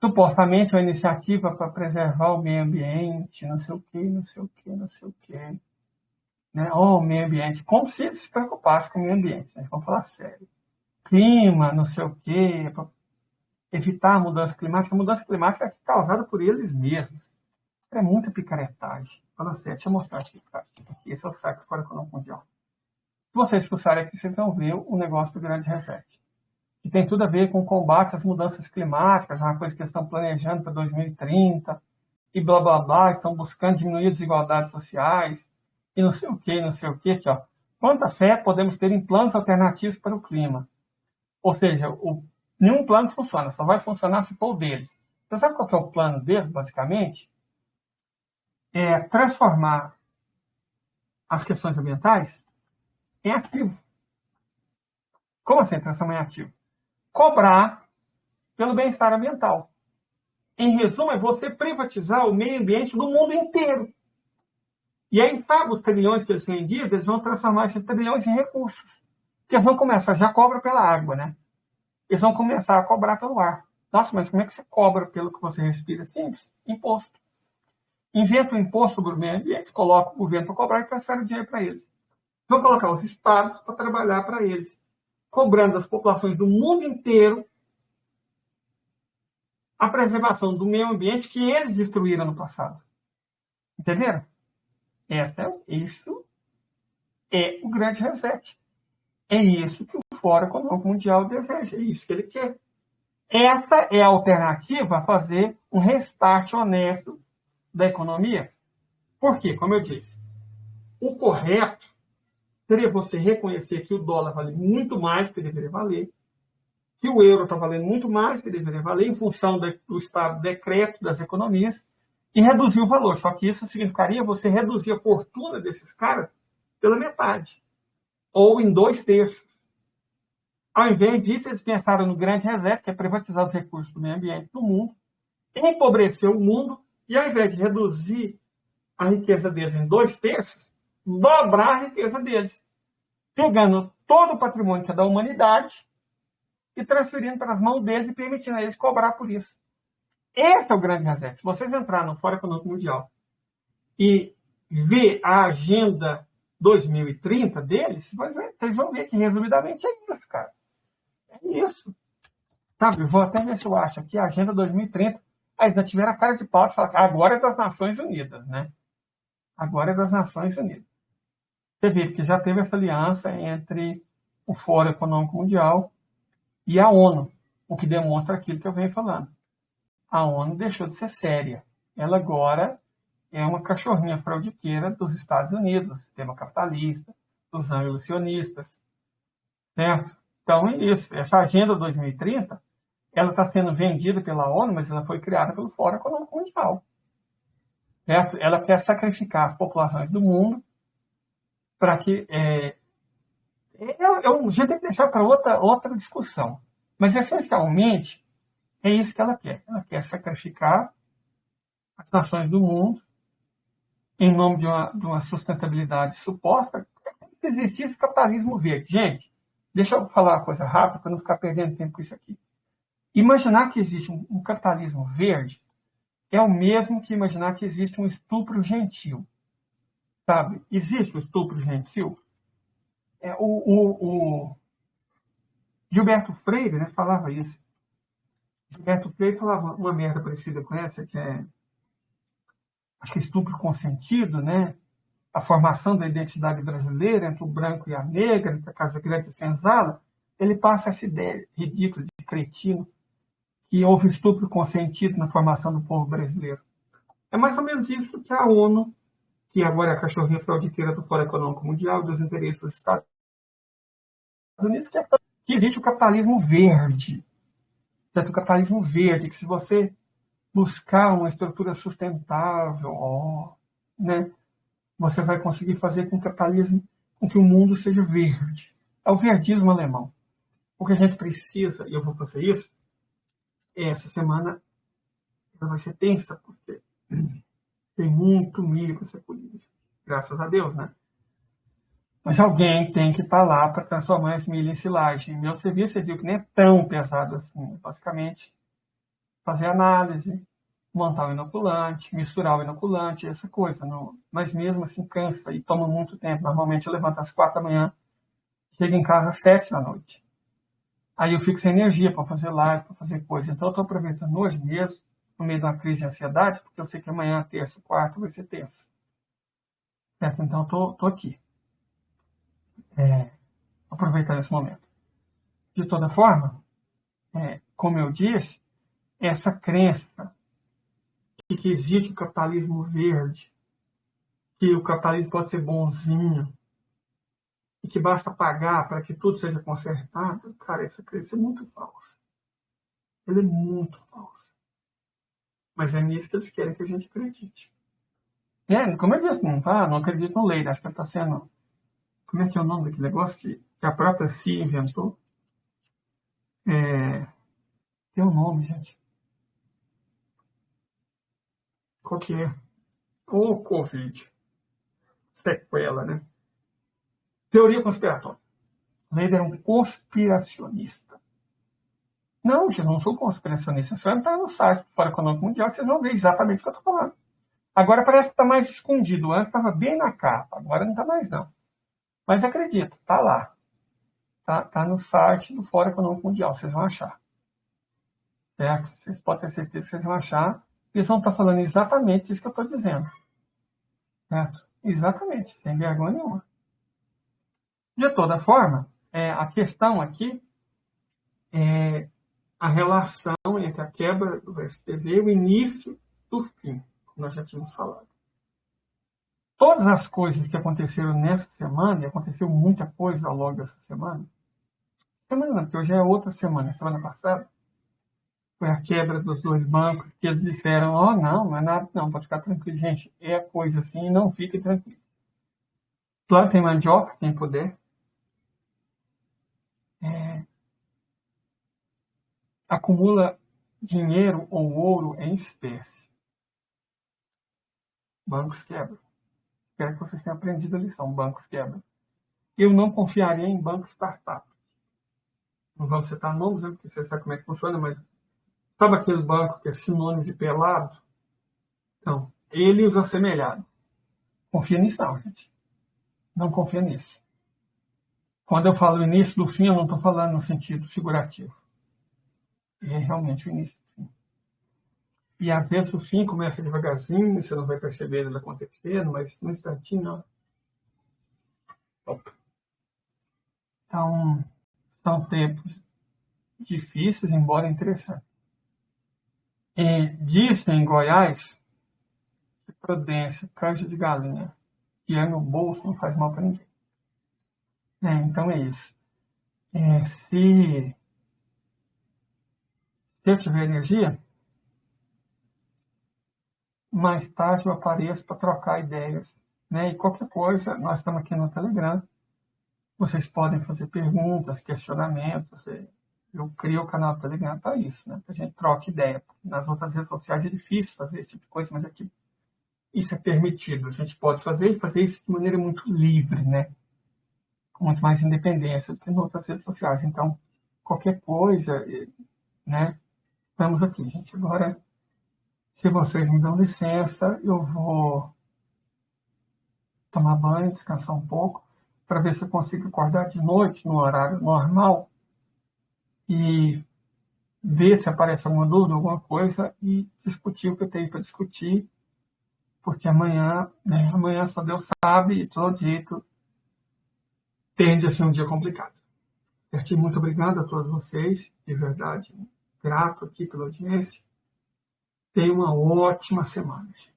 Supostamente uma iniciativa para preservar o meio ambiente, não sei o quê, não sei o quê, não sei o quê. Né? O meio ambiente, como se eles se preocupassem com o meio ambiente. Né? Vamos falar sério. Clima, não sei o quê, para evitar a mudança climática. A mudança climática é causada por eles mesmos. É muita picaretagem. Fala sério, deixa eu mostrar aqui. Cara. Esse é o site do Fórum Econômico Mundial. Se vocês pulsarem aqui, vocês vão ver o negócio do grande reset. Que tem tudo a ver com o combate às mudanças climáticas, uma coisa que eles estão planejando para 2030, e blá, blá, blá, estão buscando diminuir as desigualdades sociais, e não sei o que, aqui, ó. Quanta fé podemos ter em planos alternativos para o clima? Ou seja, nenhum plano funciona, só vai funcionar se for o deles. Você sabe qual que é o plano deles, basicamente? É transformar as questões ambientais em ativo. Como assim transformar em ativo? Cobrar pelo bem-estar ambiental. Em resumo, é você privatizar o meio ambiente do mundo inteiro. E aí, sabe, os trilhões que eles têm em dívida, eles vão transformar esses trilhões em recursos. Porque eles vão começar, já cobra pela água, né? Eles vão começar a cobrar pelo ar. Nossa, mas como é que você cobra pelo que você respira? Simples, imposto. Inventa um imposto sobre o meio ambiente, coloca o governo para cobrar e transfere o dinheiro para eles. Vão colocar os estados para trabalhar para eles, cobrando das populações do mundo inteiro a preservação do meio ambiente que eles destruíram no passado. Entenderam? Isso é o grande reset. É isso que o Fórum Econômico Mundial deseja, é isso que ele quer. Essa é a alternativa a fazer um restart honesto da economia. Por quê? Como eu disse, o correto seria você reconhecer que o dólar vale muito mais do que deveria valer, que o euro está valendo muito mais do que deveria valer em função do estado decreto das economias e reduzir o valor. Só que isso significaria você reduzir a fortuna desses caras pela metade, ou em 2/3. Ao invés disso, eles pensaram no grande reset, que é privatizar os recursos do meio ambiente do mundo, empobrecer o mundo, e ao invés de reduzir a riqueza deles em 2/3, dobrar a riqueza deles, pegando todo o patrimônio que é da humanidade e transferindo para as mãos deles e permitindo a eles cobrar por isso. Esse é o grande reset. Se vocês entrarem no Fórum Econômico Mundial e ver a agenda 2030 deles, vocês vão ver que, resumidamente, é isso, cara. É isso. Sabe, vou até ver se eu acho aqui a agenda 2030. Aí ainda tiveram a cara de pau de falar que agora é das Nações Unidas, né? Agora é das Nações Unidas. Você vê, porque já teve essa aliança entre o Fórum Econômico Mundial e a ONU, o que demonstra aquilo que eu venho falando. A ONU deixou de ser séria. Ela agora é uma cachorrinha fraudiqueira dos Estados Unidos, do sistema capitalista, dos anglo-sionistas, certo? Então, é isso. Essa Agenda 2030, ela está sendo vendida pela ONU, mas ela foi criada pelo Fórum Econômico Mundial, certo? Ela quer sacrificar as populações do mundo para que... Eu já tenho que deixar para outra discussão. Mas, essencialmente, é isso que ela quer. Ela quer sacrificar as nações do mundo em nome de uma sustentabilidade suposta. Se existisse capitalismo verde. Gente, deixa eu falar uma coisa rápida para não ficar perdendo tempo com isso aqui. Imaginar que existe um capitalismo verde é o mesmo que imaginar que existe um estupro gentil. Sabe? Existe o estupro gentil? O Gilberto Freire, né, falava isso. Gilberto Freire falava uma merda parecida com essa, que é, acho que é estupro consentido, né? A formação da identidade brasileira entre o branco e a negra, entre a Casa Grande e a Senzala. Ele passa essa ideia ridícula de cretino que houve estupro consentido na formação do povo brasileiro. É mais ou menos isso que a ONU, que agora é a cachorrinha fraudiqueira do Fórum Econômico Mundial, dos interesses dos Estados Unidos, que existe o capitalismo verde. Certo? O capitalismo verde, que se você buscar uma estrutura sustentável, né, você vai conseguir fazer com que o mundo seja verde. É o verdismo alemão. O que a gente precisa, e eu vou fazer isso, essa semana ela vai ser tensa, porque tem muito milho para ser colhido. Graças a Deus, né? Mas alguém tem que estar lá para transformar esse milho em silagem. Meu serviço, você viu que nem é tão pesado assim. Basicamente, fazer análise, montar o inoculante, misturar o inoculante, essa coisa. Não. Mas mesmo assim cansa e toma muito tempo. Normalmente eu levanto às 4 da manhã, chego em casa às 7 da noite. Aí eu fico sem energia para fazer live, para fazer coisa. Então eu estou aproveitando hoje mesmo, no meio de uma crise de ansiedade, porque eu sei que amanhã, terça, quarta, vai ser tenso. Certo? Então estou aqui. Aproveitando esse momento. De toda forma, como eu disse, essa crença de que existe o capitalismo verde, que o capitalismo pode ser bonzinho, e que basta pagar para que tudo seja consertado, cara, essa crença é muito falsa. Ela é muito falsa. Mas é nisso que eles querem que a gente acredite. Como eu disse, não acredito no lei, acho que está sendo... Como é que é o nome daquele negócio que a própria CIA inventou? Tem um nome, gente. Qual que é? O Covid. Sequela, né? Teoria conspiratória. Leider é um conspiracionista. Não, gente, eu não sou conspiracionista. Você vai entrar no site do Fórum Econômico Mundial e vocês vão ver exatamente o que eu estou falando. Agora parece que está mais escondido. Antes estava bem na capa. Agora não está mais, não. Mas acredita, está lá. Está no site do Fórum Econômico Mundial. Vocês vão achar. Certo? Vocês podem ter certeza que vocês vão achar. Eles vão estar falando exatamente isso que eu estou dizendo. Certo? Exatamente. Sem vergonha nenhuma. De toda forma, a questão aqui é a relação entre a quebra do STB e o início do fim, como nós já tínhamos falado. todas as coisas que aconteceram nessa semana, e aconteceu muita coisa ao longo dessa semana, semana não, porque hoje é outra semana, semana passada, foi a quebra dos dois bancos, que eles disseram, não é nada, não, pode ficar tranquilo, gente, é coisa assim, não fique tranquilo. Plantem mandioca, quem puder. Acumula dinheiro ou ouro em espécie. Bancos quebram. Espero que vocês tenham aprendido a lição. Bancos quebram. Eu não confiaria em banco startup. Não vamos citar nomes, né, porque você sabe como é que funciona, mas sabe aquele banco que é sinônimo de pelado? Então, ele e os assemelhados. Confia nisso, não, gente. Não confia nisso. Quando eu falo início do fim, eu não estou falando no sentido figurativo. É realmente o início do fim. E às vezes o fim começa devagarzinho, você não vai perceber ele acontecendo, mas no instantinho, não. Então, são tempos difíceis, embora interessantes. E dizem em Goiás que prudência, canja de galinha, que é no bolso, não faz mal para ninguém. Então é isso. Se eu tiver energia, mais tarde eu apareço para trocar ideias. E qualquer coisa, nós estamos aqui no Telegram. Vocês podem fazer perguntas, questionamentos. Eu crio o canal do Telegram para isso, para a gente trocar ideia. Nas outras redes sociais é difícil fazer esse tipo de coisa, mas aqui isso é permitido. A gente pode fazer isso de maneira muito livre, com muito mais independência do que nas outras redes sociais. Então, qualquer coisa, estamos aqui, gente. Agora, se vocês me dão licença, eu vou tomar banho, descansar um pouco, para ver se eu consigo acordar de noite, no horário normal, e ver se aparece alguma dúvida, alguma coisa, e discutir o que eu tenho para discutir, porque amanhã só Deus sabe, e todo jeito tende a ser um dia complicado. Certinho, muito obrigado a todos vocês, de verdade, grato aqui pela audiência. Tenha uma ótima semana, gente.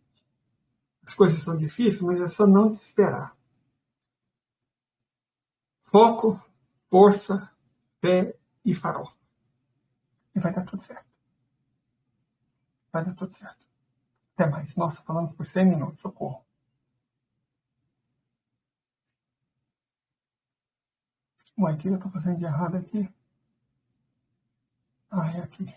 As coisas são difíceis, mas é só não desesperar. Foco, força, fé e farol. E vai dar tudo certo. Vai dar tudo certo. Até mais. Nossa, falando por 100 minutos. Socorro. Ué, o que eu estou fazendo de errado aqui? É aqui.